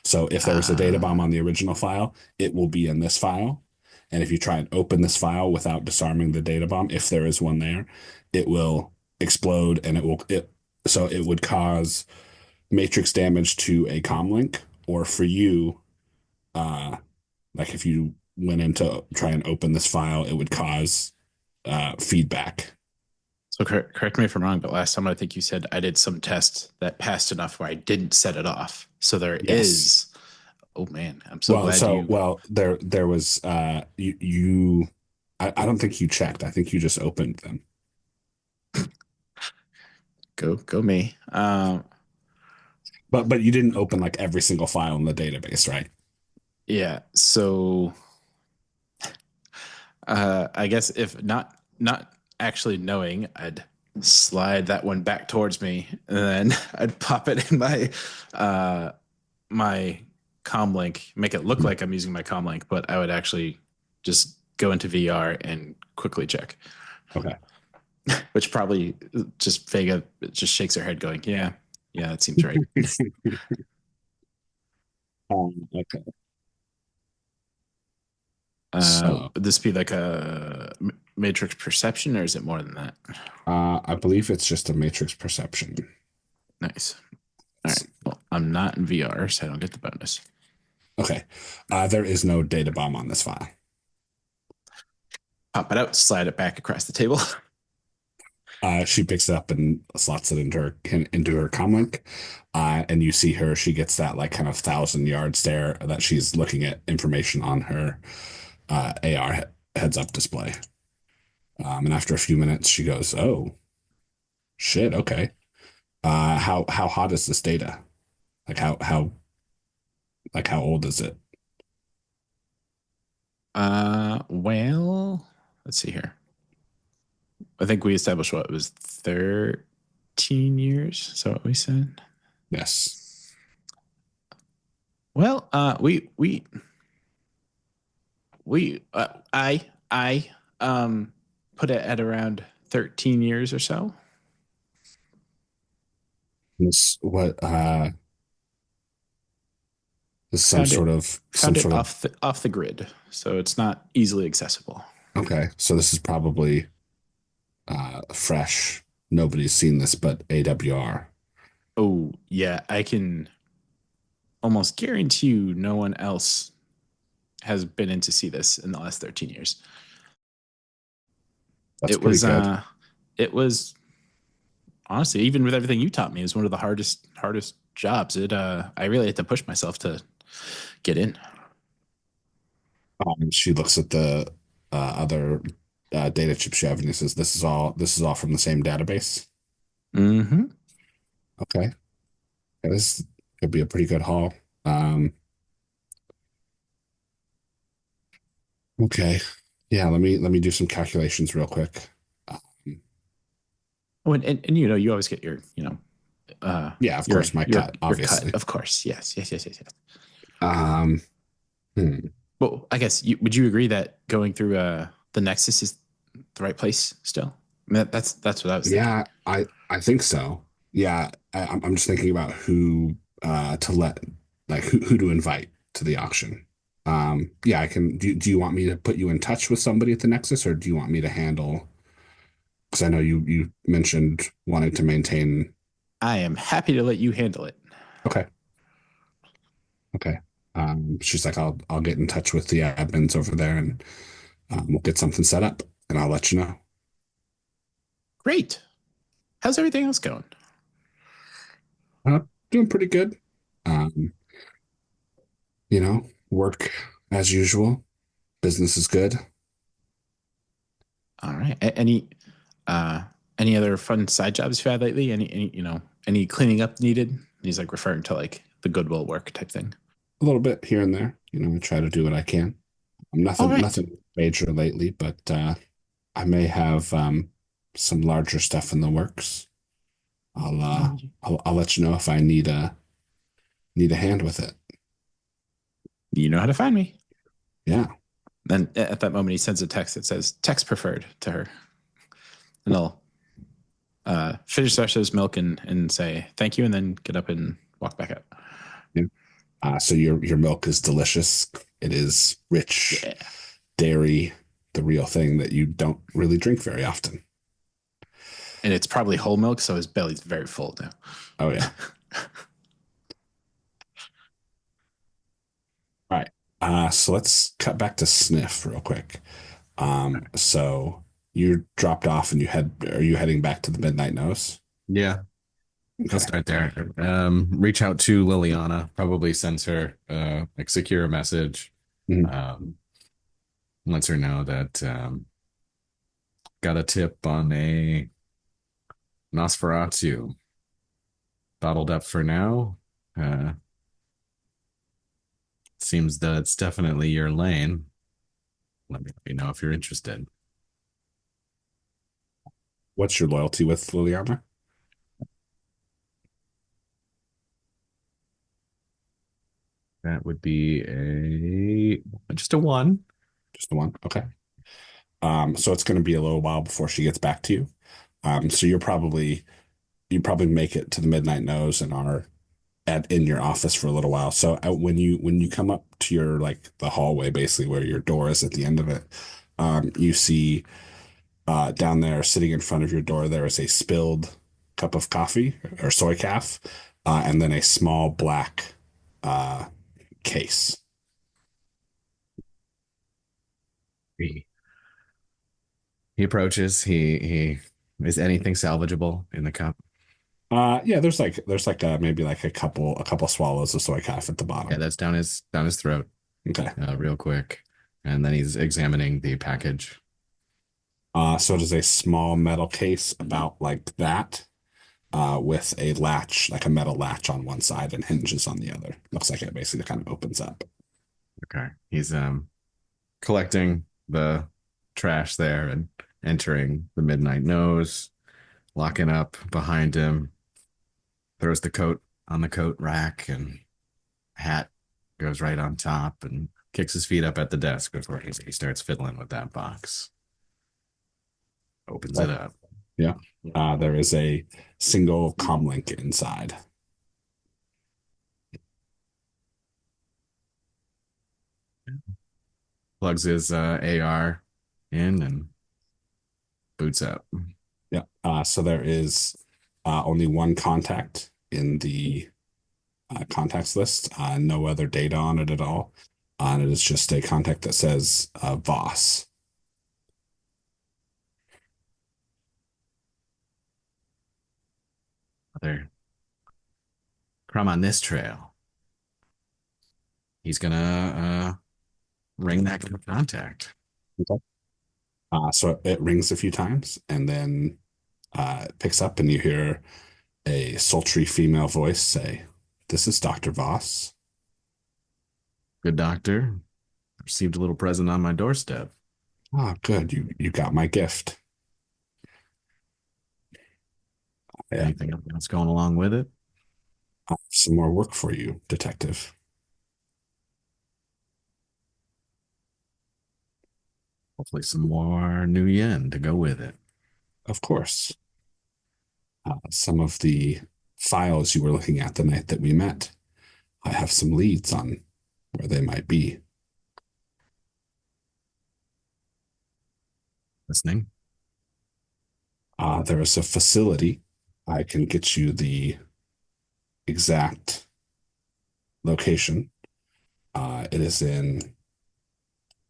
So if there was a data bomb on the original file, it will be in this file. And if you try and open this file without disarming the data bomb, if there is one there, it will explode and so it would cause matrix damage to a comm link, or for you, like if you went in to try and open this file, it would cause feedback. So correct me if I'm wrong, but last time I think you said I did some test that passed enough where I didn't set it off. So there is. Oh man, I'm so glad you. Well, there was you. I don't think you checked. I think you just opened them. Go me. But you didn't open like every single file in the database, right? Yeah. So I guess if not actually knowing, I'd slide that one back towards me and then I'd pop it in my my comm link, make it look like I'm using my comm link, but I would actually just go into VR and quickly check. Okay. Which probably just Vega just shakes her head going, yeah, that seems right. Okay. Would this be like a matrix perception, or is it more than that? I believe it's just a matrix perception. Nice. All right. Well, I'm not in VR, so I don't get the bonus. Okay. There is no data bomb on this file. Pop it out, slide it back across the table. She picks it up and slots it into her comm link. And you see her, she gets that like kind of 1,000-yard stare that she's looking at information on her AR heads-up display. And after a few minutes, she goes, "Oh, shit, okay. How hot is this data? Like how old is it?" Well, let's see here. I think we established what it was 13 years. So what we said? Yes. Well, I put it at around 13 years or so. This what this is some Found it- sort of Found it off the grid, so it's not easily accessible. Okay, so this is probably fresh. Nobody's seen this but AWR. Oh yeah, I can almost guarantee you no one else has been in to see this in the last 13 years. That's It pretty was good. it was honestly, even with everything you taught me, it was one of the hardest jobs. I really had to push myself to get in. She looks at the other data chips you have and says, "This is all from the same database." Mm-hmm. Okay, yeah, this could be a pretty good haul. Okay, yeah. Let me do some calculations real quick. Oh, and you always get your Yeah, of course, my cut, obviously. of course, yes. Um, Well, I guess would you agree that going through the Nexus is the right place still? I mean, that's what I was thinking. Yeah, I think so. Yeah, I'm just thinking about who to let, like who to invite to the auction. Yeah, I can. Do you want me to put you in touch with somebody at the Nexus, or do you want me to handle? Because I know you mentioned wanting to maintain. I am happy to let you handle it. Okay. Okay. She's like, I'll get in touch with the admins over there, and we'll get something set up, and I'll let you know. Great. How's everything else going? Doing pretty good. Work as usual. Business is good. All right. Any other fun side jobs you've had lately? Any cleaning up needed? He's like referring to like the Goodwill work type thing. A little bit here and there. I try to do what I can. Nothing major lately, but I may have some larger stuff in the works. I'll let you know if I need a hand with it. You know how to find me. Yeah. And at that moment, he sends a text that says "text preferred" to her, and I'll finish Sasha's milk and say thank you, and then get up and walk back out. So your milk is delicious. It is rich, Yeah. dairy, the real thing that you don't really drink very often. And it's probably whole milk, so his belly's very full now. Oh yeah. All right. So let's cut back to Sniff real quick. So you dropped off and are you heading back to the Midnight Nose? Yeah, I'll start there. Reach out to Liliana. Probably sends her like secure a message. Mhm. Lets her know that got a tip on a Nosferatu. Bottled up for now. Seems that it's definitely your lane. Let me know if you're interested. What's your loyalty with Liliana? That would be just a 1. Just the one? Okay. So it's going to be a little while before she gets back to you. So you probably make it to the Midnight Nose and are in your office for a little while. So when you come up to your like the hallway, basically where your door is at the end of it, you see down there sitting in front of your door there is a spilled cup of coffee or soy calf, and then a small black case. He approaches. He is anything salvageable in the cup? Yeah, there's like maybe like a couple swallows of soy calf at the bottom. Yeah, that's down his throat. Okay. Real quick, and then he's examining the package. So it is a small metal case about like that, with a latch, like a metal latch on one side and hinges on the other. Looks like it basically kind of opens up. Okay, he's collecting the trash there and entering the Midnight Nose, locking up behind him. Throws the coat on the coat rack and hat goes right on top and kicks his feet up at the desk before he starts fiddling with that box. Opens it up. Yeah. There is a single comlink inside. Plugs his AR in and boots up. Yeah. So there is only one contact in the contacts list. No other data on it at all. And it is just a contact that says Voss. Other crumb on this trail. He's gonna ring that contact. Okay. So it rings a few times and then it picks up and you hear a sultry female voice say, "This is Dr. Voss." Good doctor. Received a little present on my doorstep. Ah, good. You got my gift. Yeah. Anything else going along with it? I have some more work for you, detective. Hopefully some more new yen to go with it. Of course. Some of the files you were looking at the night that we met, I have some leads on where they might be. Listening. There is a facility. I can get you the exact location. It is in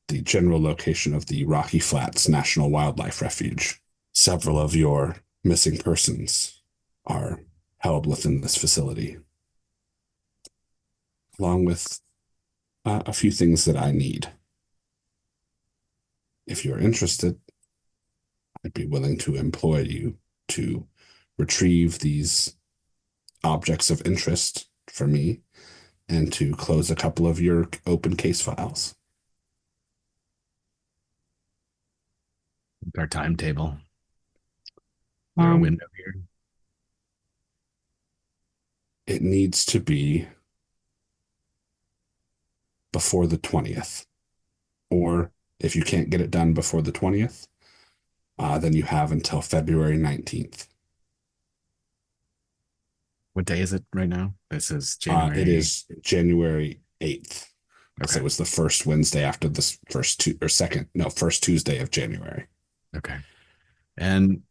the general location of the Rocky Flats National Wildlife Refuge. Several of your missing persons are held within this facility, along with a few things that I need. If you're interested, I'd be willing to employ you to retrieve these objects of interest for me and to close a couple of your open case files. Our timetable. Is there a window here? It needs to be before the 20th. Or if you can't get it done before the 20th, then you have until February 19th. What day is it right now? This is It January. is January 8th. Because Okay. it was the first Wednesday after this first Tuesday of January. Okay. And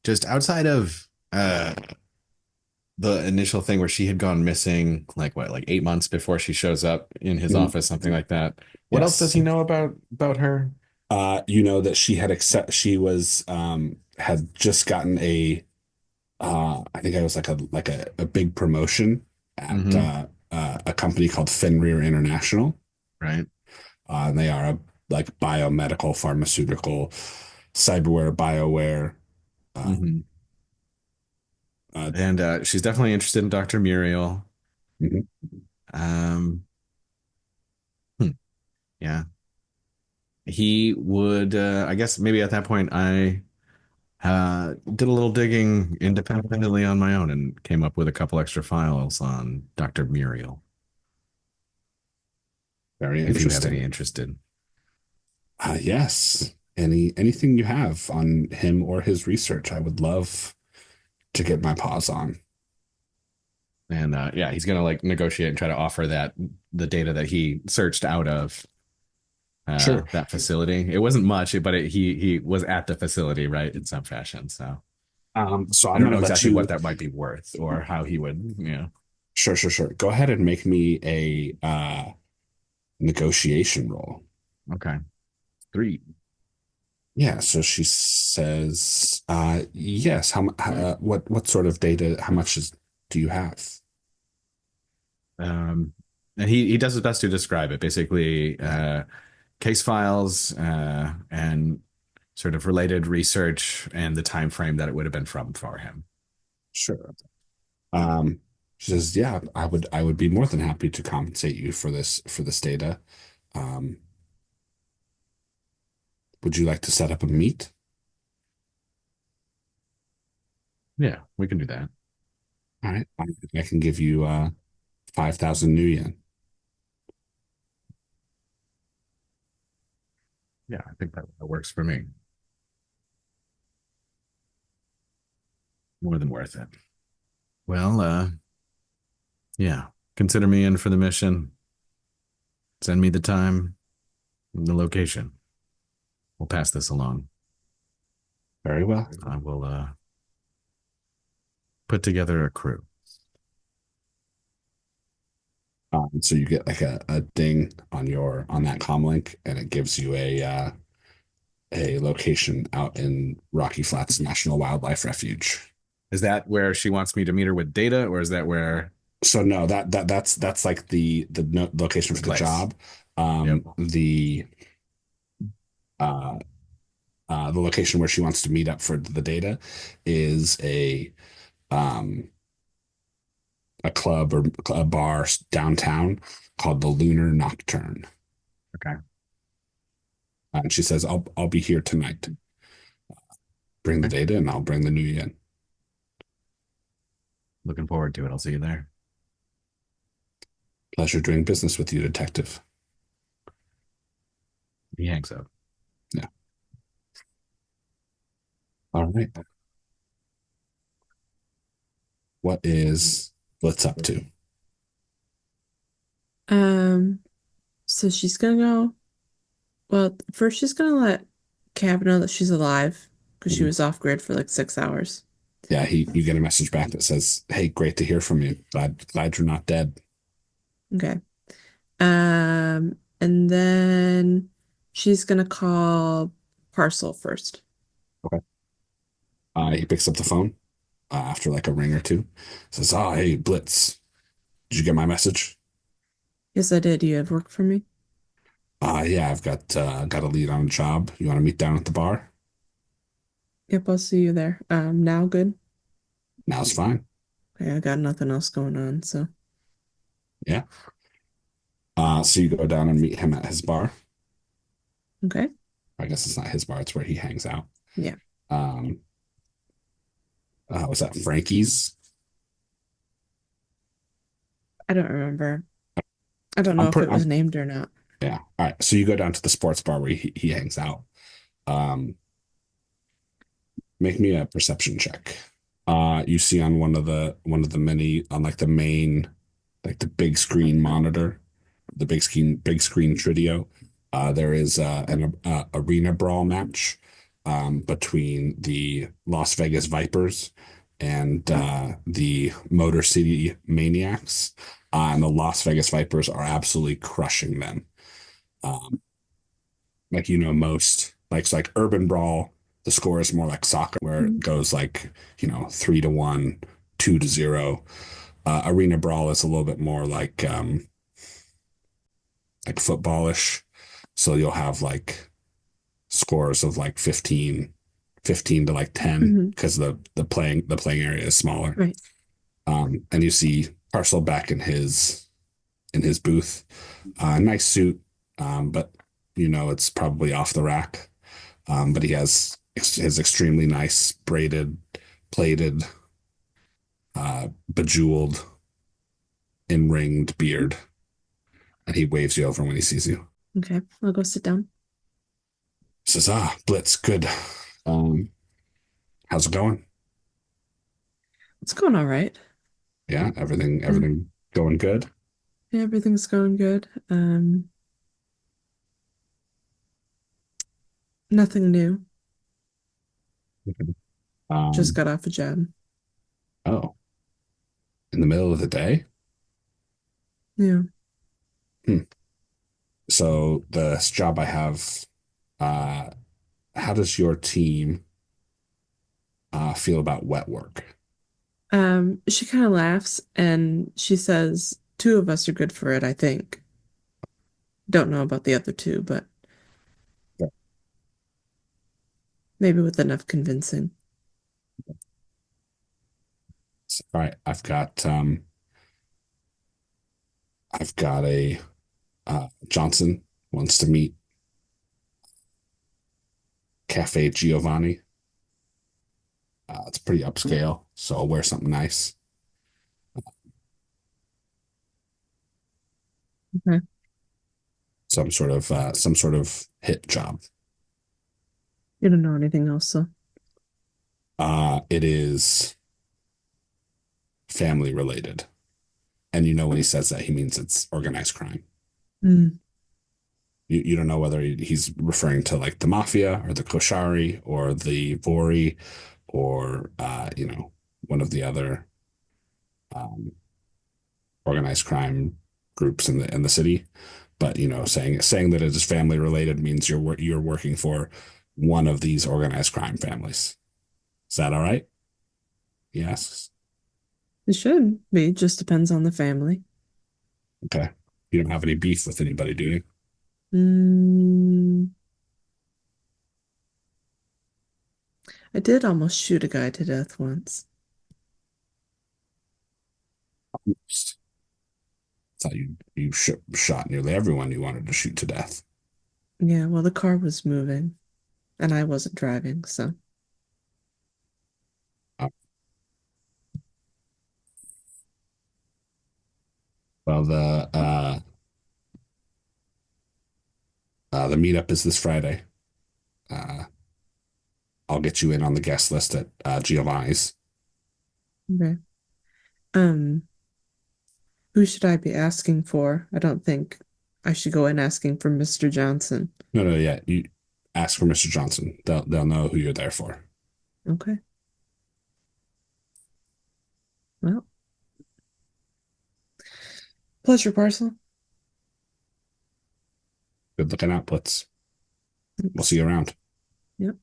just outside of the initial thing where she had gone missing, like 8 months before she shows up in his Mhm. office, something like that. What else Yes. does he know about her? You know that she was had just gotten I think it was like a big promotion at Mhm. a company called Fenrir International. Right. And they are a like biomedical, pharmaceutical, cyberware, bioware. Mhm. Uh, And she's definitely interested in Dr. Muriel. mhm. Um, hmm, yeah. He would, I guess maybe at that point, I did a little digging independently on my own and came up with a couple extra files on Dr. Muriel, Very if you have any interesting. interest in. Yes. Anything you have on him or his research, I would love to get my paws on. And yeah, he's gonna like negotiate and try to offer that the data that he searched out of Sure. that facility. It wasn't much, but he was at the facility, right, in some fashion. So So I I'm don't gonna know let exactly you. what that might be worth or how he would, Sure. Go ahead and make me a negotiation roll. Okay. 3. Yeah, so she says, yes, what sort of data, how much do you have? And he does his best to describe it. Basically, case files and sort of related research and the time frame that it would have been from for him. Sure. Um, she says, yeah, I would be more than happy to compensate you for this data. Um, would you like to set up a meet? Yeah, we can do that. All right, I can give you 5,000 new yen. Yeah, I think that works for me. More than worth it. Well, yeah, consider me in for the mission. Send me the time and the location. We'll pass this along. Very well. I will put together a crew. So you get like a ding on that comm link, and it gives you a location out in Rocky Flats National Wildlife Refuge. Is that where she wants me to meet her with data, or is that where? So no, that's like the location for the Place. job. Yep. The location where she wants to meet up for the data is um a club or a bar downtown called the Lunar Nocturne. Okay. And she says, I'll be here tonight. Bring the Okay. data and I'll bring the new yen. Looking forward to it. I'll see you there. Pleasure doing business with you, detective. He hangs up. Yeah. All right. What is Blitz up to? So she's gonna go. Well, first she's gonna let Cav know that she's alive because she Mhm. was off grid for like 6 hours. Yeah, you get a message back that says, "Hey, great to hear from you. Glad you're not dead." Okay. And then she's gonna call Parcel first. Okay. He picks up the phone after like a ring or two. Says, "Oh, hey, Blitz. Did you get my message?" Yes, I did. You have work for me? Yeah, I've got a lead on a job. You want to meet down at the bar? Yep, I'll see you there. Now good. Now it's fine. Okay, I got nothing else going on, so Yeah. So you go down and meet him at his bar. okay. I guess it's not his bar, it's where he hangs out. Yeah. Was that Frankie's? I don't remember. I don't know I'm if pretty, it was named or not. yeah. All right. So you go down to the sports bar where he hangs out. Um, make me a perception check. You see on one of the many on like the main, like the big screen monitor, the big screen Tridio. There is an arena brawl match between the Las Vegas Vipers and the Motor City Maniacs. And the Las Vegas Vipers are absolutely crushing them. Like most like Urban Brawl, the score is more like soccer where it goes like 3-1, 2-0. Arena Brawl is a little bit more like footballish, so you'll have like scores of like 15 to like 10 because the playing area is smaller. Right. And you see Parcel back in his booth. Nice suit, but it's probably off the rack. But he has his extremely nice braided, plated, bejeweled, in-ringed beard, and he waves you over when he sees you. Okay. I'll go sit down. Says, Blitz, good. How's it going? It's going all right. Yeah, everything going good? Yeah, everything's going good. Nothing new. Just got off a job. Oh, in the middle of the day? Yeah. So this job I have, how does your team feel about wet work? She kind of laughs and she says, two of us are good for it, I think. Don't know about the other two, but Yeah. maybe with enough convincing. All right, I've got a Johnson wants to meet Cafe Giovanni. It's pretty upscale, so I'll wear something nice. Okay. Some sort of hit job. You don't know anything else, so. It is family related. And when he says that, he means it's organized crime. Mm. You don't know whether he's referring to like the mafia or the koshari or the vori or one of the other organized crime groups in the city. But saying that it is family related means you're working for one of these organized crime families. Is that all right? Yes. It should be. Just depends on the family. Okay. You don't have any beef with anybody, do you? Mm, I did almost shoot a guy to death once. Thought you shot nearly everyone you wanted to shoot to death. Yeah, well, the car was moving and I wasn't driving, so. Uh, well, the meetup is this Friday. I'll get you in on the guest list at Giovanni's. Okay. Um, who should I be asking for? I don't think I should go in asking for Mr. Johnson. No, yeah. You ask for Mr. Johnson. They'll know who you're there for. Okay. Well, pleasure, Parcel. Good looking out, Blitz. We'll see you around. Yep.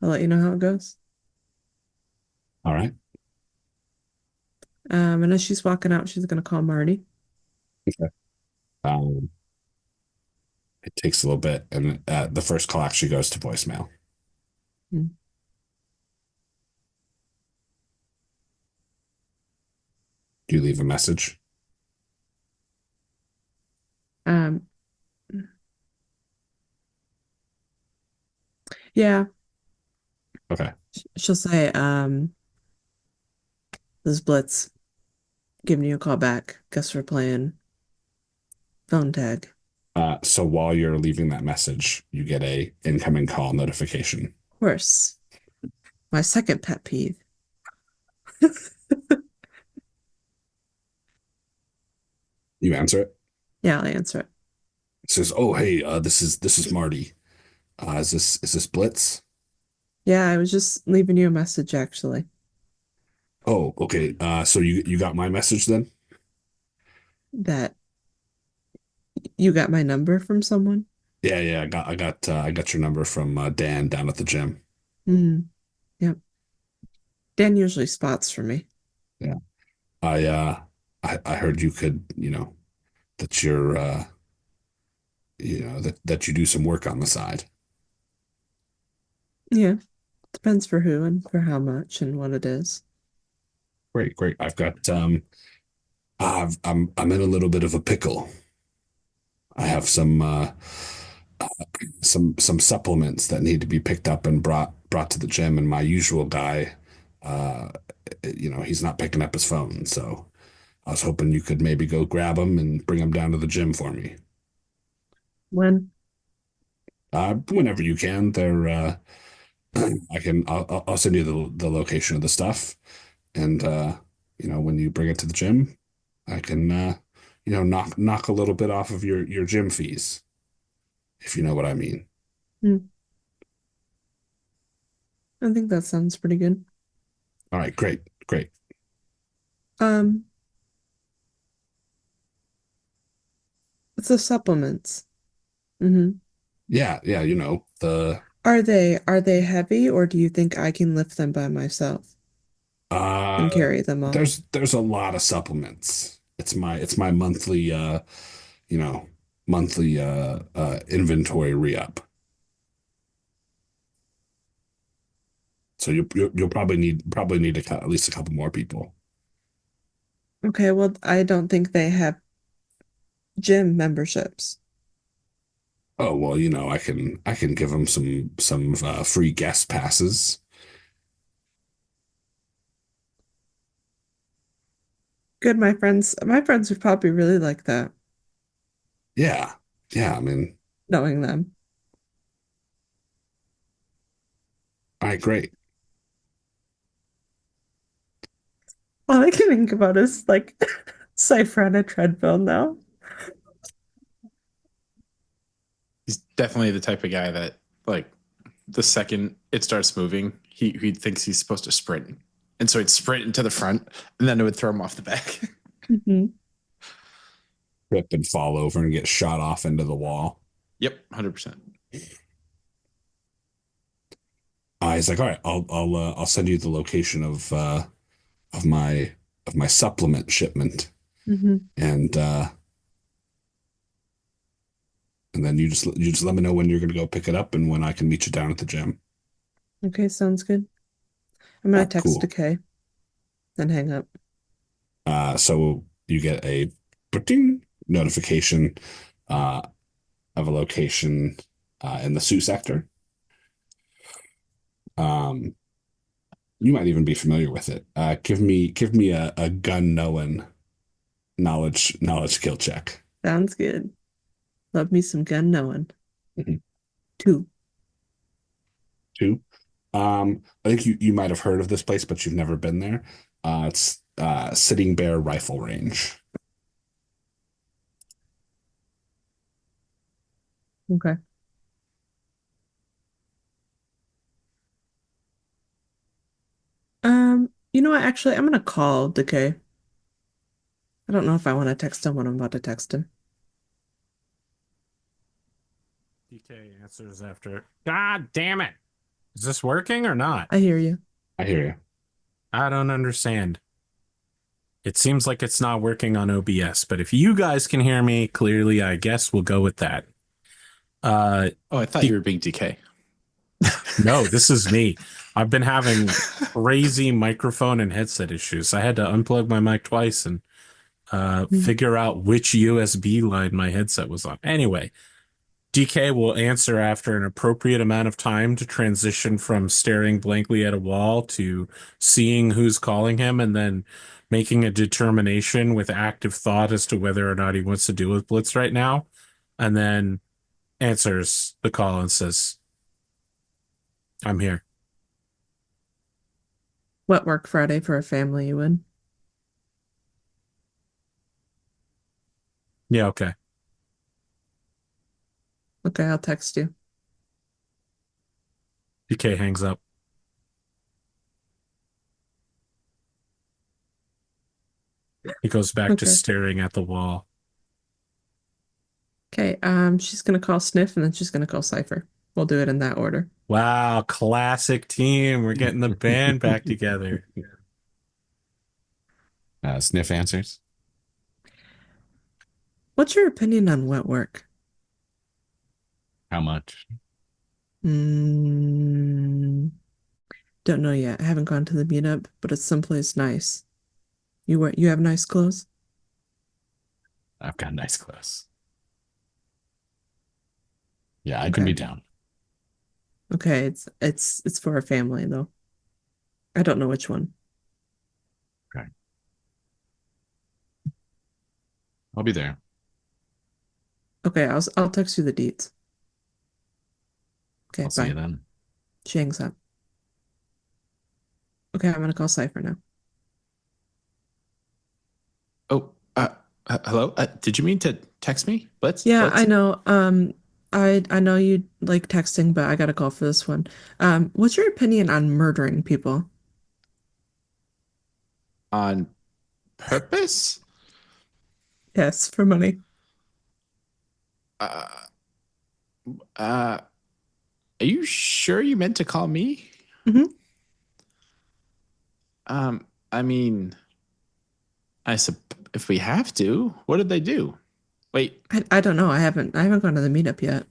I'll let you know how it goes. All right. And as she's walking out, she's gonna call Marty. Okay. It takes a little bit, and the first call actually goes to voicemail. Hmm. Do you leave a message? Um, Yeah. Okay. She'll say, this is Blitz giving you a call back. Guess we're playing phone tag. So while you're leaving that message, you get a incoming call notification. Of course. My second pet peeve. You answer it. Yeah, I'll answer it. It says, "Oh, hey, this is Marty. Is this Blitz? Yeah, I was just leaving you a message actually. Oh, okay. So you got my message then? That you got my number from someone? Yeah, yeah. I got your number from Dan down at the gym. Hmm. Yep. Dan usually spots for me. Yeah. I heard you could, that you're that you do some work on the side. Yeah. Depends for who and for how much and what it is. Great, great. I'm in a little bit of a pickle. I have some supplements that need to be picked up and brought to the gym, and my usual guy, uh, he's not picking up his phone. So I was hoping you could maybe go grab him and bring him down to the gym for me. When? Whenever you can. I'll send you the location of the stuff, and when you bring it to the gym, I can knock a little bit off of your gym fees, if you know what I mean. Hmm. I think that sounds pretty good. All right, great, great. Um, it's the supplements. Mm-hmm. Yeah, yeah, Are they heavy or do you think I can lift them by myself and uh carry them all? there's a lot of supplements. It's my you know, monthly inventory re-up. So you'll probably need at least a couple more people. Okay, well, I don't think they have gym memberships. Oh, well, I can give them some free guest passes. Good, my friends would probably really like that, Yeah. Yeah, I mean, knowing them. all right, great. All I can think about is like Cipher on a treadmill now. He's definitely the type of guy that, like, the second it starts moving, he thinks he's supposed to sprint. And so he'd sprint into the front, and then it would throw him off the back. Mm-hmm. Trip and fall over and get shot off into the wall. Yep, 100%. He's like, all right, I'll send you the location of my supplement shipment, Mm-hmm. and and then you just let me know when you're gonna go pick it up and when I can meet you down at the gym. Okay, sounds good. I'm gonna text Cool. Decay, then hang up. So you get a ding notification uh, of a location in the Sioux sector. Um, you might even be familiar with it. Give me a gun knowing knowledge skill check. Sounds good. Love me some gun knowing. Mhm. 2. Two. I think you might have heard of this place, but you've never been there. It's Sitting Bear Rifle Range. Okay. You know what? Actually, I'm gonna call Decay. I don't know if I want to text him when I'm about to text him. DK answers after. God damn it! Is this working or not? I hear you. I hear you. I don't understand. It seems like it's not working on OBS, but if you guys can hear me clearly, I guess we'll go with that. Oh, I thought you were being DK. No, this is me. I've been having crazy microphone and headset issues. I had to unplug my mic twice and figure out which USB line my headset was on. Anyway, DK will answer after an appropriate amount of time to transition from staring blankly at a wall to seeing who's calling him and then making a determination with active thought as to whether or not he wants to deal with Blitz right now. And then answers the call and says, I'm here. What work Friday for a family you would? Yeah, okay. Okay, I'll text you. DK hangs up. He goes back to Okay. staring at the wall. Okay, she's gonna call Sniff and then she's gonna call Cipher. We'll do it in that order. Wow, classic team. We're getting the band back together. Sniff answers. What's your opinion on wet work? How much? Mm, don't know yet. I haven't gone to the meetup, but it's someplace nice. You have nice clothes? I've got nice clothes. Yeah, I can Okay. be down. Okay, it's for a family though. I don't know which one. I'll be there. Okay, I'll text you the deets. Okay, I'll see bye. you then. She hangs up. Okay, I'm gonna call Cipher now. Oh, hello. Did you mean to text me, Blitz? Yeah, Blitz? I know. I know you like texting, but I got a call for this one. What's your opinion on murdering people? On purpose? Yes, for money. Uh, are you sure you meant to call me? Mhm. I mean, if we have to, what did they do? Wait, I don't know. I haven't gone to the meetup yet.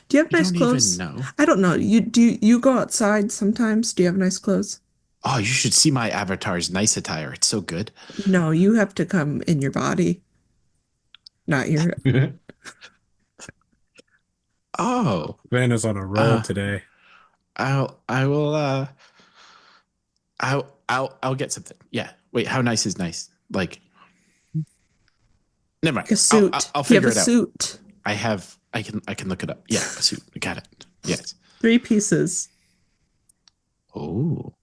Do you have you nice don't clothes? even know. I don't know. You go outside sometimes? Do you have nice clothes? Oh, you should see my avatar's nice attire. It's so good. No, you have to come in your body, not your. Oh, Ben is on a roll Uh, today. I will I'll get something. Yeah. Wait, how nice is nice? Like, never mind. Like a suit. I'll You have figure a it out. suit. I can look it up. Yeah, a suit. I got it. Yes. 3 pieces. Oh,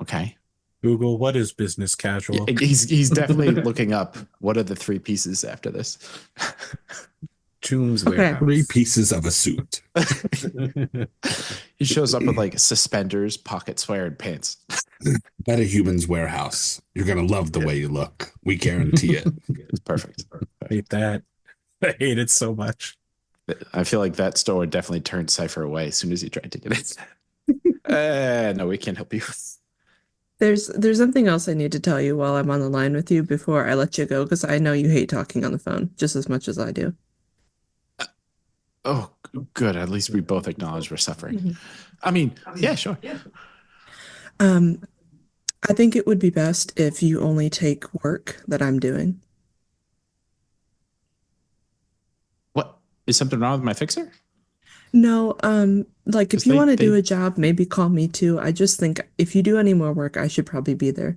okay. Google, what is business casual? He's definitely looking up what are the 3 pieces after this. Tombs Okay. warehouse. 3 pieces of a suit. He shows up with like suspenders, pocket square, and pants. At a human's warehouse. You're going to love the way you look. We guarantee it. It's perfect. I hate that. I hate it so much. I feel like that store definitely turned Cipher away as soon as he tried to get it. No, we can't help you. There's something else I need to tell you while I'm on the line with you before I let you go, because I know you hate talking on the phone just as much as I do. Oh, good. At least we both acknowledge we're suffering. Mhm. I mean, yeah, sure. I think it would be best if you only take work that I'm doing. What? Is something wrong with my fixer? No, like if 'Cause you want to do they- a job, maybe call me too. I just think if you do any more work, I should probably be there.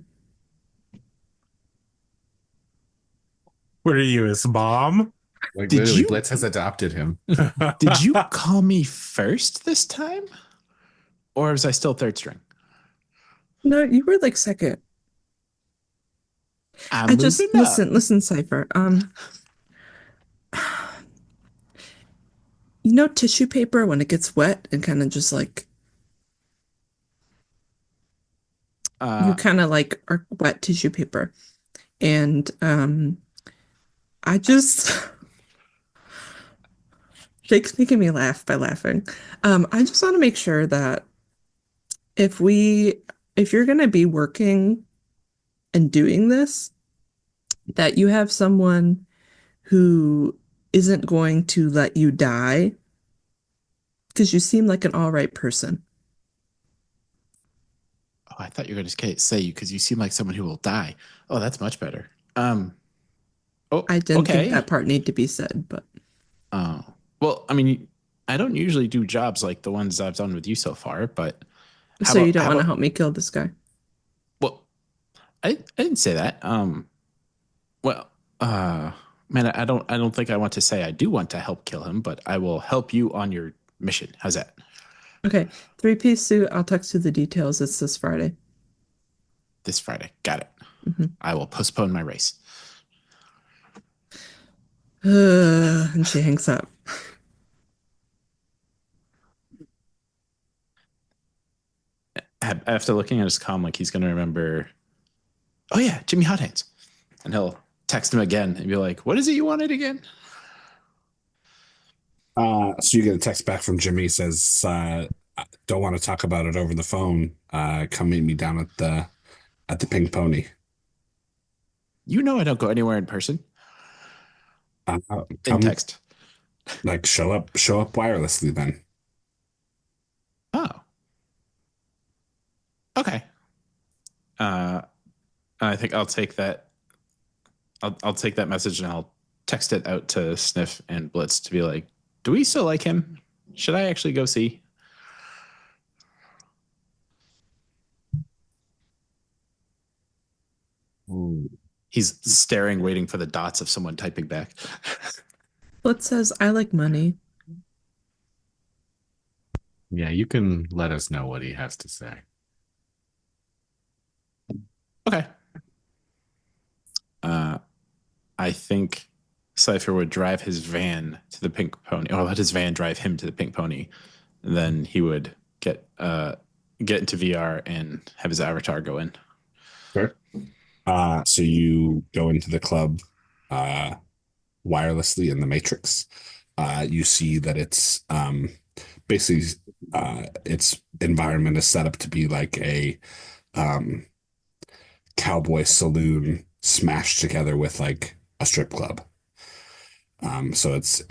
What are you, his mom? Like Did literally, you- Blitz has adopted him. Did you call me first this time? Or was I still third string? No, you were like second. I'm I just moving up. listen, Cipher. You know tissue paper when it gets wet and kind of just like you kind of like are wet tissue paper. And I just Jake's making me laugh by laughing. I just want to make sure that if you're gonna be working and doing this, that you have someone who isn't going to let you die because you seem like an all right person. Oh, I thought you were going to say you because you seem like someone who will die. Oh, that's much better. Oh, I didn't okay. think that part needed to be said, but Oh, well, I mean, I don't usually do jobs like the ones I've done with you so far, but So you don't how want to about, help me kill this guy? well, I didn't say that. Well, man, I don't think I want to say I do want to help kill him, but I will help you on your mission. How's that? Okay, three-piece suit. I'll text you the details. It's this Friday. This Friday. Got it. Mhm. I will postpone my race. And she hangs up. After looking at his comm, like he's going to remember, oh yeah, Jimmy Hot Hands. And he'll text him again and be like, what is it you wanted again? So you get a text back from Jimmy, says, don't want to talk about it over the phone. Come meet me down at the Pink Pony. You know I don't go anywhere in person. In Come, text. like show up wirelessly then. Oh. Okay. I think I'll take that. I'll take that message and I'll text it out to Sniff and Blitz to be like, do we still like him? Should I actually go see? He's staring, waiting for the dots of someone typing back. Blitz says, I like money. Yeah, you can let us know what he has to say. Okay. I think Cipher would drive his van to the Pink Pony, or let his van drive him to the Pink Pony. And then he would get into VR and have his avatar go in. Sure. So you go into the club wirelessly in the Matrix. You see that it's basically its environment is set up to be like a cowboy saloon smashed together with like a strip club. So it's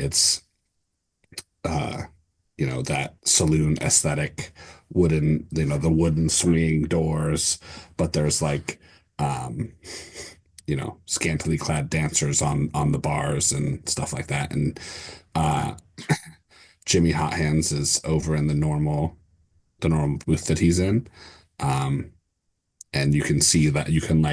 that saloon aesthetic, wooden, the wooden swinging doors, but there's like scantily clad dancers on the bars and stuff like that. And Jimmy Hot Hands is over in the normal booth that he's in. And you can see that you can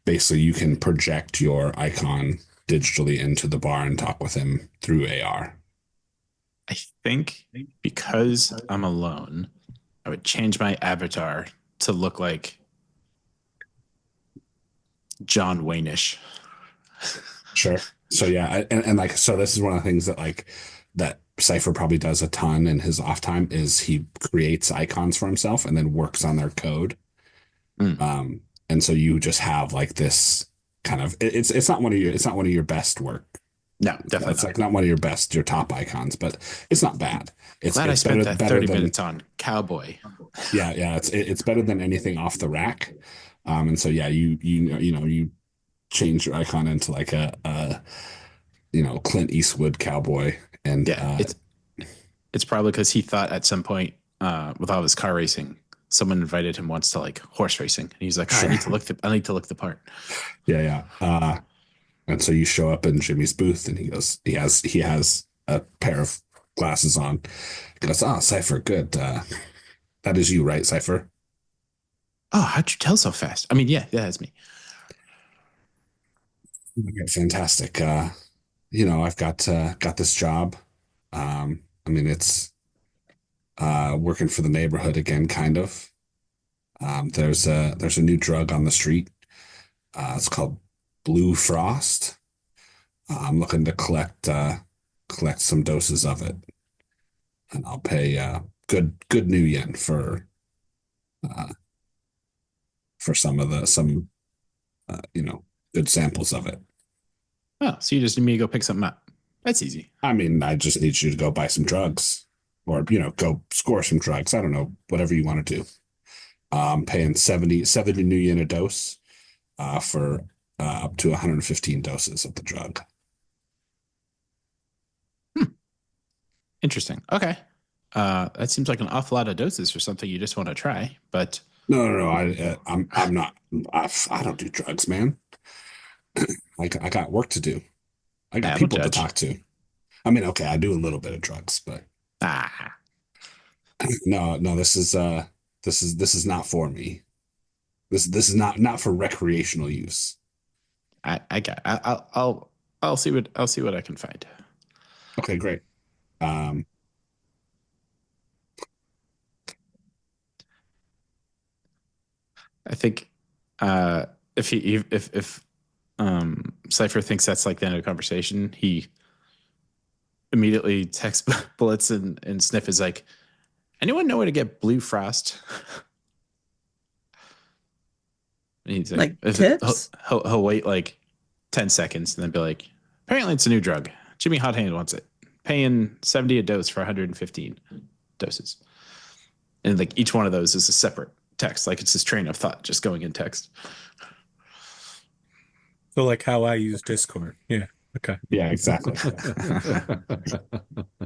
basically you can project your icon digitally into the bar and talk with him through AR. I think because I'm alone, I would change my avatar to look like John Wayne-ish. Sure. So yeah, and so this is one of the things that Cipher probably does a ton in his off time is he creates icons for himself and then works on their code. And so you just have like this kind of it's not one of your best work. No, definitely it's not one of your top icons, but it's not bad. It's glad I spent that 30 than, minutes on Cowboy. Yeah, it's better than anything off the rack. And so yeah, you change your icon into like a Clint Eastwood cowboy, and yeah, it's probably because he thought at some point with all his car racing, someone invited him once to like horse racing, and he's like, oh, sure. I need to look the part. Yeah. And so you show up in Jimmy's booth, and he has a pair of glasses on. He goes, Cipher, good. That is you, right, Cipher? Oh, how'd you tell so fast? I mean, yeah, that's me. Okay, fantastic. I've got this job. It's working for the neighborhood again, kind of. There's a new drug on the street. It's called Blue Frost. I'm looking to collect some doses of it, and I'll pay good new yen for some good samples of it. Oh, so you just need me to go pick something up? That's easy. I just need you to go buy some drugs, or go score some drugs. I don't know, whatever you want to do. I'm paying 70 new yen a dose for up to 115 doses of the drug. Interesting. Okay. That seems like an awful lot of doses for something you just want to try, but no. I'm not. I don't do drugs, man. I got work to do. I got people to talk to. I mean, okay, I do a little bit of drugs, but Ah, No, no, this is not for me. This is not for recreational use. I'll see what I can find. Okay, great. Um, I think if he if Cipher thinks that's like the end of the conversation, he immediately texts Blitz and Sniff is like, anyone know where to get blue frost? And he's Like if tips? he'll wait like 10 seconds and then be like, apparently it's a new drug. Jimmy Hot Hand wants it. Paying 70 a dose for 115 doses. And like each one of those is a separate text. Like it's this train of thought just going in text. So like how I use Discord. Yeah. Okay. yeah, exactly. So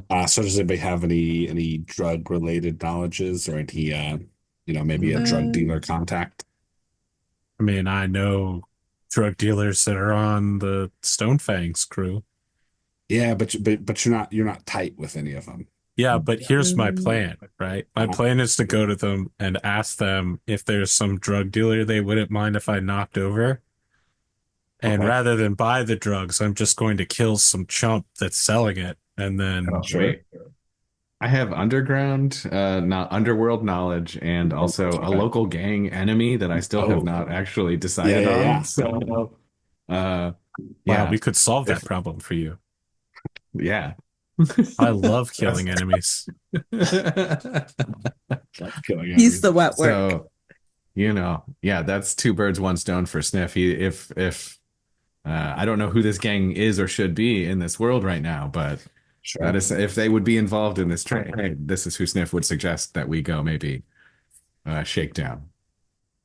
does anybody have any drug related knowledges or any maybe a drug dealer contact? I mean, I know drug dealers that are on the Stonefangs crew. Yeah, but you're not tight with any of them. Yeah, but here's my Um, plan, right? My plan is to go to them and ask them if there's some drug dealer they wouldn't mind if I knocked over. And Okay. rather than buy the drugs, I'm just going to kill some chump that's selling it. And then Oh, Sure. wait. I have not underworld knowledge, and also a Okay. local gang enemy that I still Oh. have not actually decided Yeah, on. yeah. So, wow, yeah, we could solve that If- problem for you. yeah. I love killing enemies. Killing He's the wet work. So, yeah, that's two birds, one stone for Sniff. If I don't know who this gang is or should be in this world right now, but Sure. that is, if they would be involved in this trade, this is who Sniff would suggest that we go maybe shake down.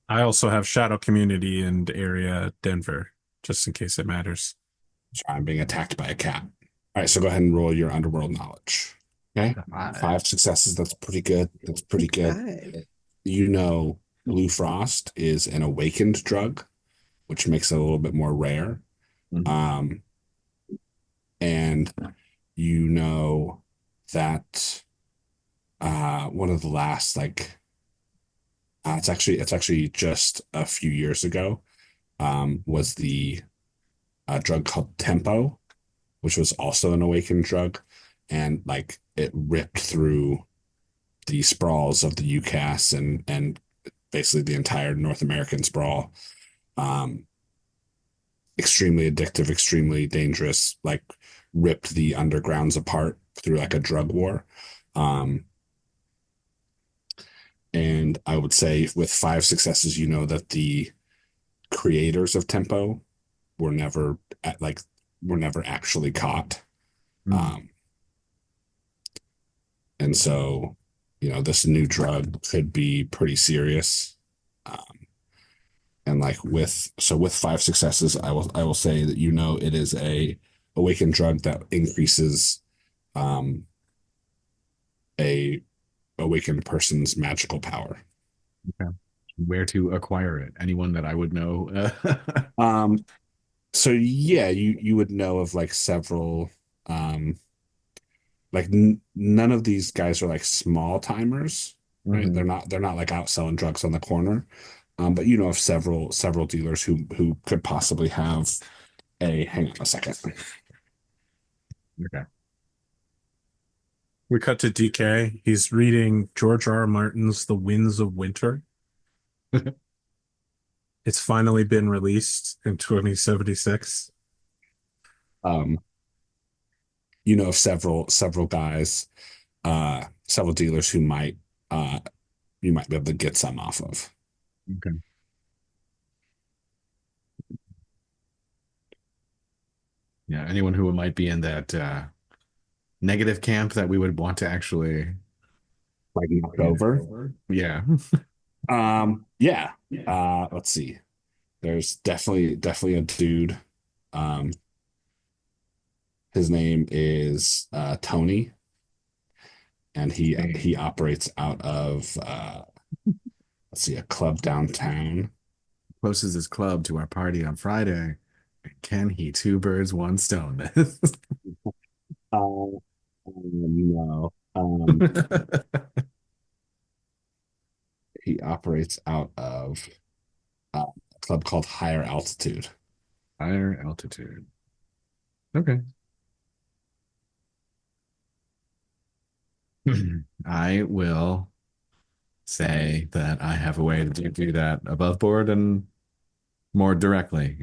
I also have Shadow Community and Area Denver, just in case it matters. Sorry, I'm being attacked by a cat. All right, so go ahead and roll your underworld knowledge. Okay. 5 successes. That's pretty good. That's pretty good. Five. You know, Blue Frost is an awakened drug, which makes it a little bit more rare. Mhm. And you know that one of the last it's actually just a few years ago was the drug called Tempo, which was also an awakened drug, and like it ripped through the sprawls of the UCAS and basically the entire North American sprawl. Extremely addictive, extremely dangerous, like ripped the undergrounds apart through like a drug war. And I would say with 5 successes, you know that the creators of Tempo were never actually caught. And so, this new drug could be pretty serious. And like with 5 successes, I will say that it is a awakened drug that increases a awakened person's magical power. Where to acquire it? Anyone that I would know? So yeah, you would know of like several none of these guys are like small timers, right? Mhm. They're not like out selling drugs on the corner. But you know of several dealers who could possibly have hang on a second. Okay. We cut to Decay. He's reading George R. R. Martin's The Winds of Winter. It's finally been released in 2076. You know of several guys, several dealers who might you might be able to get some off of. Okay. Yeah, anyone who might be in that negative camp that we would want to actually Like knock over. Yeah. Yeah. Let's see. There's definitely a dude. His name is Tony, and he operates out of let's see, a club downtown. Closes his club to our party on Friday. Can he two birds, one stone this? No. Um, he operates out of a club called Higher Altitude. Higher altitude. Okay. I will say that I have a way to do that above board and more directly,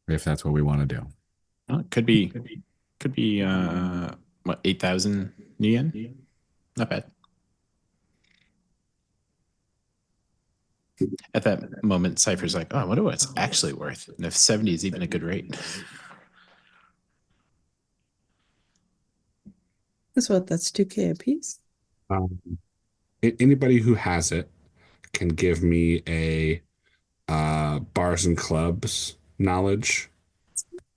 if that's what we want to do. Could be what, 8,000 yen? Not bad. At that moment, Cipher's like, oh, I wonder what it's actually worth. And if 70 is even a good rate. That's 2K a piece. Anybody who has it can give me a bars and clubs knowledge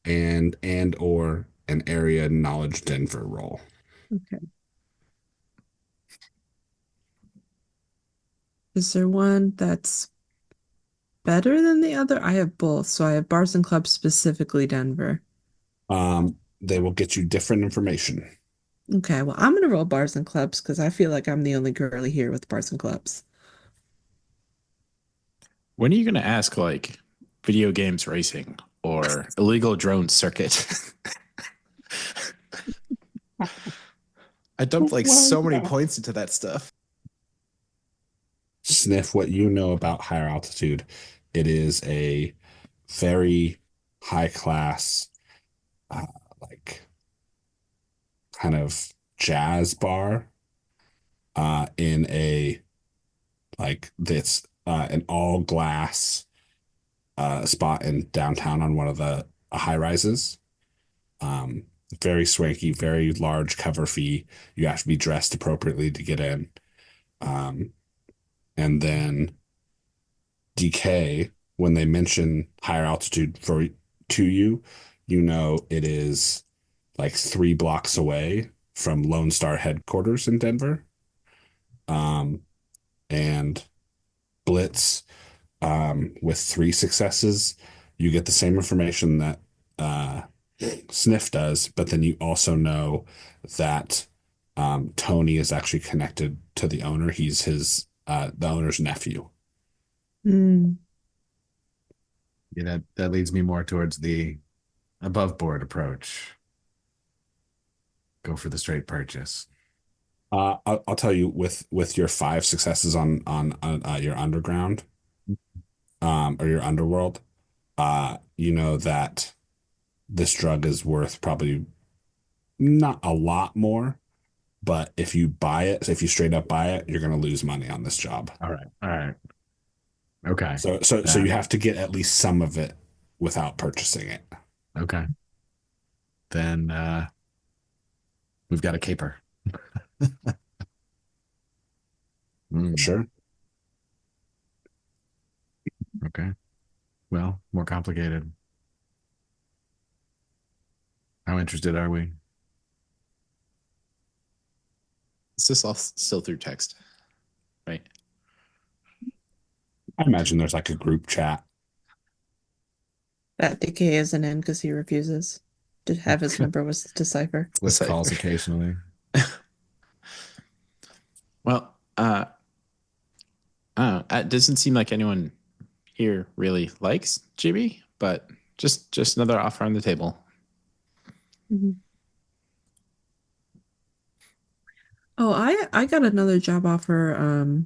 and or an area knowledge Denver roll. Okay. Is there one that's better than the other? I have both. So I have bars and clubs, specifically Denver. They will get you different information. Okay, well, I'm gonna roll bars and clubs because I feel like I'm the only girly here with bars and clubs. When are you going to ask, like, video games racing or illegal drone circuit? I dumped like so many points into that stuff. Sniff what you know about Higher Altitude. It is a very high class, like kind of jazz bar in a like this an all glass spot in downtown on one of the high rises. Very swanky, very large cover fee. You have to be dressed appropriately to get in. And then Decay, when they mention Higher Altitude to you, you know it is like 3 blocks away from Lone Star headquarters in Denver. And Blitz, with 3 successes, you get the same information that Sniff does, but then you also know that Tony is actually connected to the owner. He's the owner's nephew. Hmm. Yeah, that leads me more towards the above board approach. Go for the straight purchase. I'll tell you with your 5 successes on your underground, or your underworld, you know that this drug is worth probably not a lot more, but if you straight up buy it, you're going to lose money on this job. All right. Okay. So you have to get at least some of it without purchasing it. Okay. Then we've got a caper. Sure. Okay. Well, more complicated. How interested are we? Is this all still through text? Right. I imagine there's like a group chat. That Decay isn't in because he refuses to have his number was to Cipher. With Cipher. calls occasionally. Well, it doesn't seem like anyone here really likes GB, but just another offer on the table. Mhm. Oh, I got another job offer,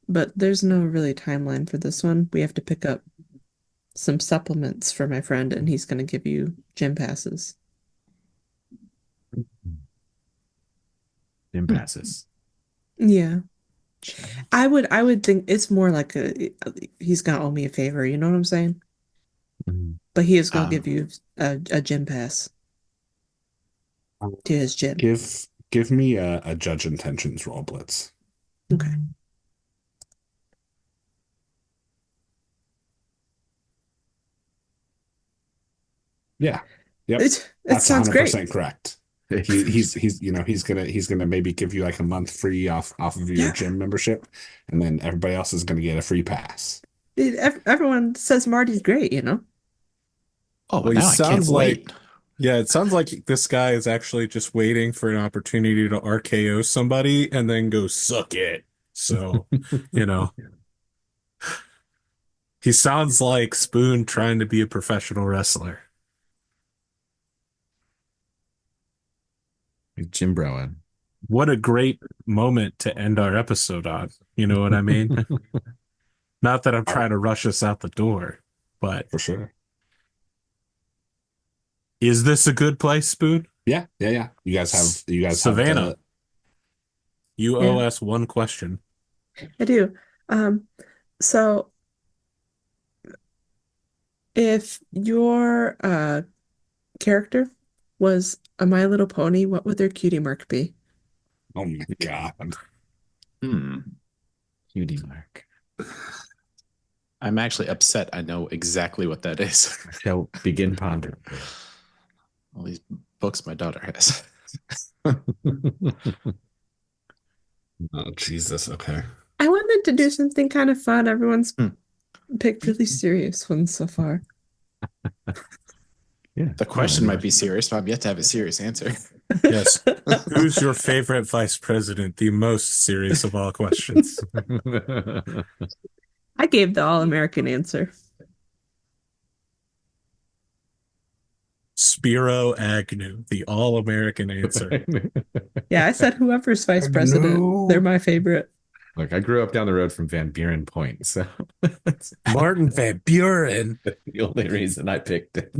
but there's no really timeline for this one. We have to pick up some supplements for my friend, and he's going to give you gym passes. Gym passes. Yeah. I would think it's more like he's gonna owe me a favor, you know what I'm saying? But he is gonna give you a gym pass to his gym. Give me a judge intentions roll, Blitz. Okay. Yeah. Yep. It That's sounds 100% great. correct. He's gonna give you like a month free off of your gym membership, and then everybody else is gonna get a free pass. Everyone says Marty's great, you know? Oh, Well, now I can't wait. Yeah, it sounds like this guy is actually just waiting for an opportunity to RKO somebody and then go suck it. So, you know, he sounds like Spoon trying to be a professional wrestler. Jim Browan. What a great moment to end our episode on. You know what I mean? Not that I'm trying to rush us out the door, but For sure. is this a good place, Spoon? Yeah. You guys have Savannah. You owe Yeah. us one question. I do. So if your character was a My Little Pony, what would their cutie mark be? Oh my god. Cutie mark. I'm actually upset. I know exactly what that is. Shall begin pondering. All these books my daughter has. Oh Jesus. Okay. I wanted to do something kind of fun. Everyone's picked really serious ones so far. Yeah. The question might be serious, but I've yet to have a serious answer. Yes. Who's your favorite vice president? The most serious of all questions. I gave the all-American answer. Spiro Agnew, the all-American answer. Yeah, I said whoever's vice president, No. they're my favorite. Look, I grew up down the road from Van Buren Point, so that's Martin Van Buren. the only reason I picked it.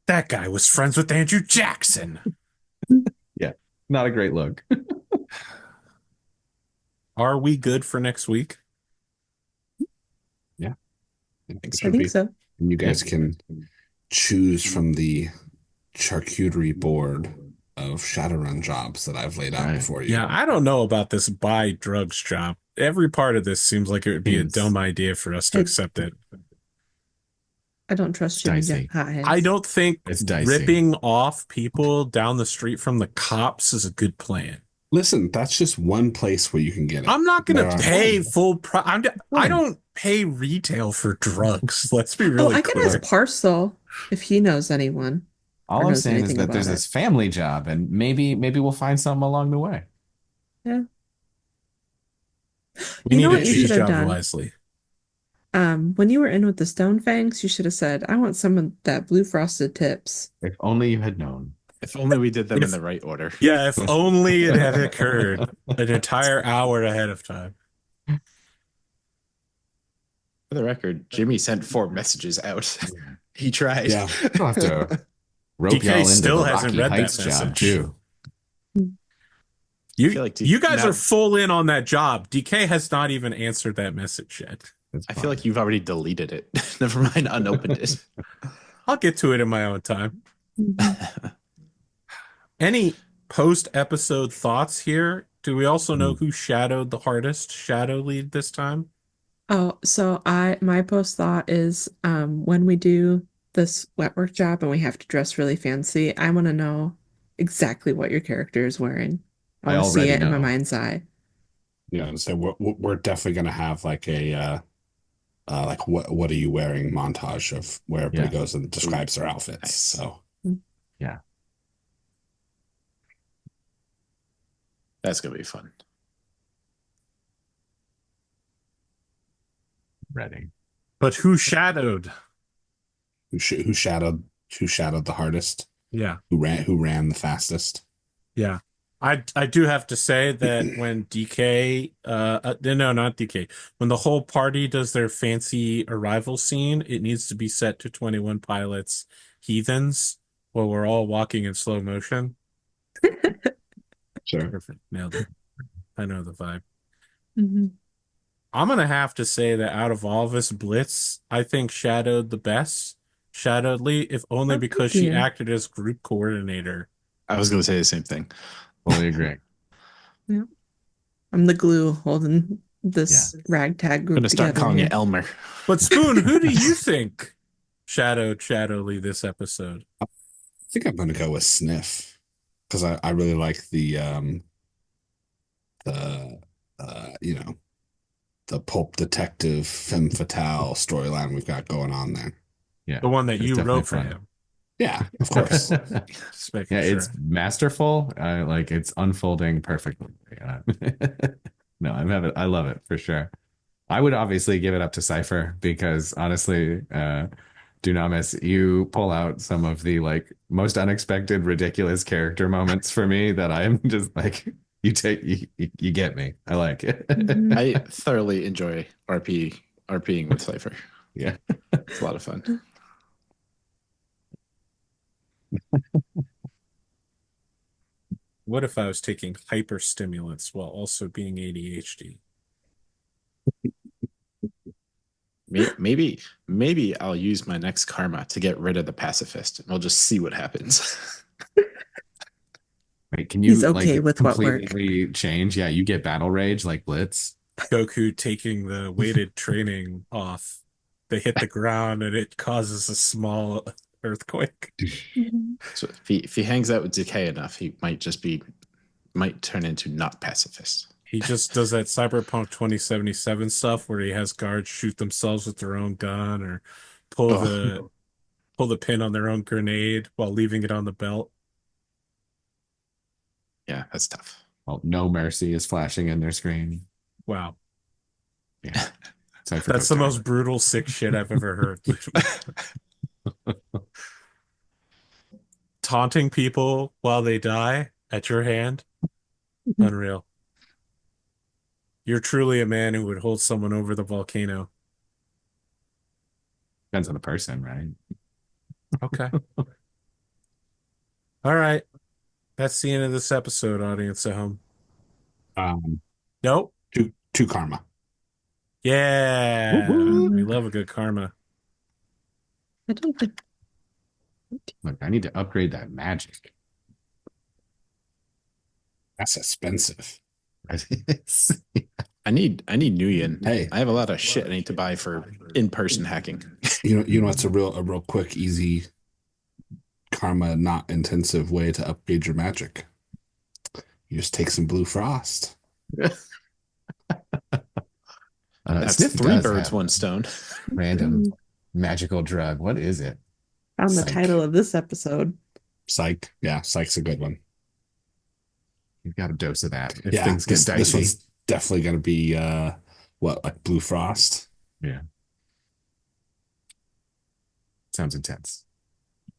That guy was friends with Andrew Jackson. Not a great look. Are we good for next week? I think it I should think be. so. And you guys can choose from the charcuterie board of Shadowrun jobs that I've laid out Right. for you. Yeah, I don't know about this buy drugs job. Every part of this seems like it would be a Seems- dumb idea for us to It- accept it. I don't trust Jimmy Dicey. Hines. I don't think It's dicey. ripping off people down the street from the cops is a good plan. Listen, that's just one place where you can get it. I'm not going There to are- pay full price. I Fine. don't pay retail for drugs. Let's be Oh, really I can clear. ask Parcel if he knows anyone. All or I'm knows saying is anything that about there's it. this family job, and maybe we'll find something along the way. We You need know to what you choose should have job done? wisely. When you were in with the Stone Fangs, you should have said, I want some of that blue frosted tips. If only you had known. If only we did them If- in the right order. Yeah, if only it had occurred an entire hour ahead of time. For the record, Jimmy sent 4 messages out. He tried. Yeah. We'll have to rope DK y'all into still the hasn't Rocky read that Heights job message. too. You, feel like you guys now- are full in on that job. DK has not even answered that message yet. It's I fine. feel like you've already deleted it. Never mind, unopened it. I'll get to it in my own time. Any post-episode thoughts here? Do we also know who shadowed the hardest shadow lead this time? Oh, so my post thought is when we do this wet work job and we have to dress really fancy, I want to know exactly what your character is wearing. I I want to see already it in my know. mind's eye. Yeah, so we're definitely gonna have like a like what are you wearing montage of where everybody goes and describes their outfits. Nice. So That's going to be fun. ready. But who shadowed? who shadowed the hardest? Yeah. Who ran the fastest? Yeah. I do have to say that when DK no, not DK, when the whole party does their fancy arrival scene, it needs to be set to 21 Pilots Heathens while we're all walking in slow motion. Sure. Perfect. Nailed it. I know the vibe. Mhm. I'm gonna have to say that out of all of us, Blitz, I think shadowed the best. Shadowedly, if only Oh, because thank she you. acted as group coordinator. I was going to say the same thing. Fully agree. I'm the glue holding this ragtag I'm group going to start together calling here. it Elmer. But Spoon, who do you think shadowed shadowly this episode? I think I'm gonna go with Sniff because I really like the the pulp detective femme fatale storyline we've got going on there. Yeah. The one that It's you definitely wrote for fun. him. Yeah, of course. Just making Yeah, sure. it's masterful. Like it's unfolding perfectly. No, I love it for sure. I would obviously give it up to Cipher because honestly, Dunamis, you pull out some of the like most unexpected, ridiculous character moments for me that I'm just like, you get me. I like it. Mhm. I thoroughly enjoy RPing with Cipher. Yeah. It's a lot of fun. What if I was taking hyperstimulants while also being ADHD? Maybe I'll use my next karma to get rid of the pacifist, and we'll just see what happens. Wait, can you He's okay like with what work. completely change? Yeah, you get battle rage like Blitz. Goku taking the weighted training off. They hit the ground and it causes a small earthquake. Mhm. So if he hangs out with Decay enough, he might turn into not pacifist. He just does that Cyberpunk 2077 stuff where he has guards shoot themselves with their own gun or pull Oh. the pin on their own grenade while leaving it on the belt. Yeah, that's tough. Well, no mercy is flashing in their screen. Wow. Yeah. Cipher That's the goes most brutal, sick shit I've ever heard. Taunting people while they die at your hand? Unreal. You're truly a man who would hold someone over the volcano. depends on the person, right? Okay. All right. That's the end of this episode, audience at home. Nope. Two karma. Yeah. Woo-woo. We love a good karma. I don't think Look, I need to upgrade that magic. That's expensive. I need Nuyen. Hey. I have a lot of shit I need to buy for in-person hacking. You know, it's a real quick, easy, karma not intensive way to upgrade your magic. You just take some blue frost. That's Sniff 3 does birds, have 1 stone. random magical drug. What is it? found the Psych. title of this episode. Psych. Yeah, Psych's a good one. You've got a dose of that if Yeah, things get this dicey. one's definitely going to be, like blue frost? Yeah. Sounds intense.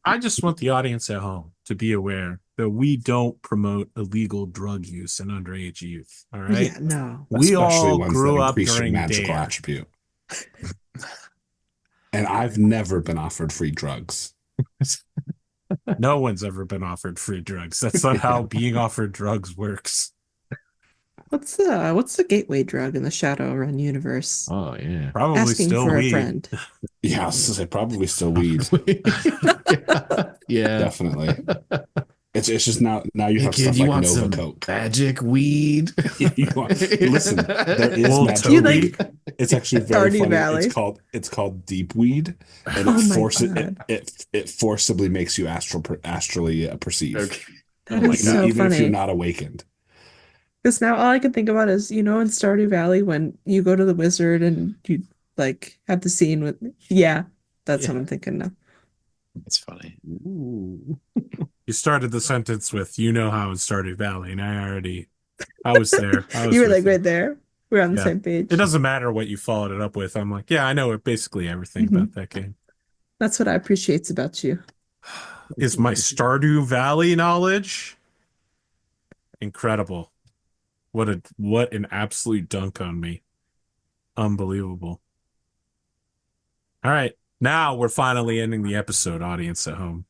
I just want the audience at home to be aware that we don't promote illegal drug use in underage youth. All right. Yeah, no. We Especially all ones grew that up increase your during magical DARE. attribute. And I've never been offered free drugs. No one's ever been offered free drugs. That's not how being offered drugs works. What's the gateway drug in the Shadowrun universe? Oh yeah. Probably Asking still for a weed. friend. Yeah, I was gonna say probably still weed. Yeah. Definitely. It's just now you Hey, have kid, stuff you like want Nova some Coke. magic weed? Listen, there is Old magic Toby. You weed. like It's actually very Stardew funny. Valley. It's called deep weed, and Oh it my forces God. it forcibly makes you astrally perceive. Okay. That Oh my is God. so Even if you're funny. not awakened. Because now all I can think about is, in Stardew Valley when you go to the wizard and you like have the scene with that's what Yeah. I'm thinking now. That's funny. You started the sentence with, you know how in Stardew Valley, and I was there. I was You were with like right there. We're on the Yeah. same page. It doesn't matter what you followed it up with. I'm like, yeah, I know basically everything Mhm. about that game. That's what I appreciate about you. Is my Stardew Valley knowledge incredible? What an absolute dunk on me. Unbelievable. All right. Now we're finally ending the episode, audience at home.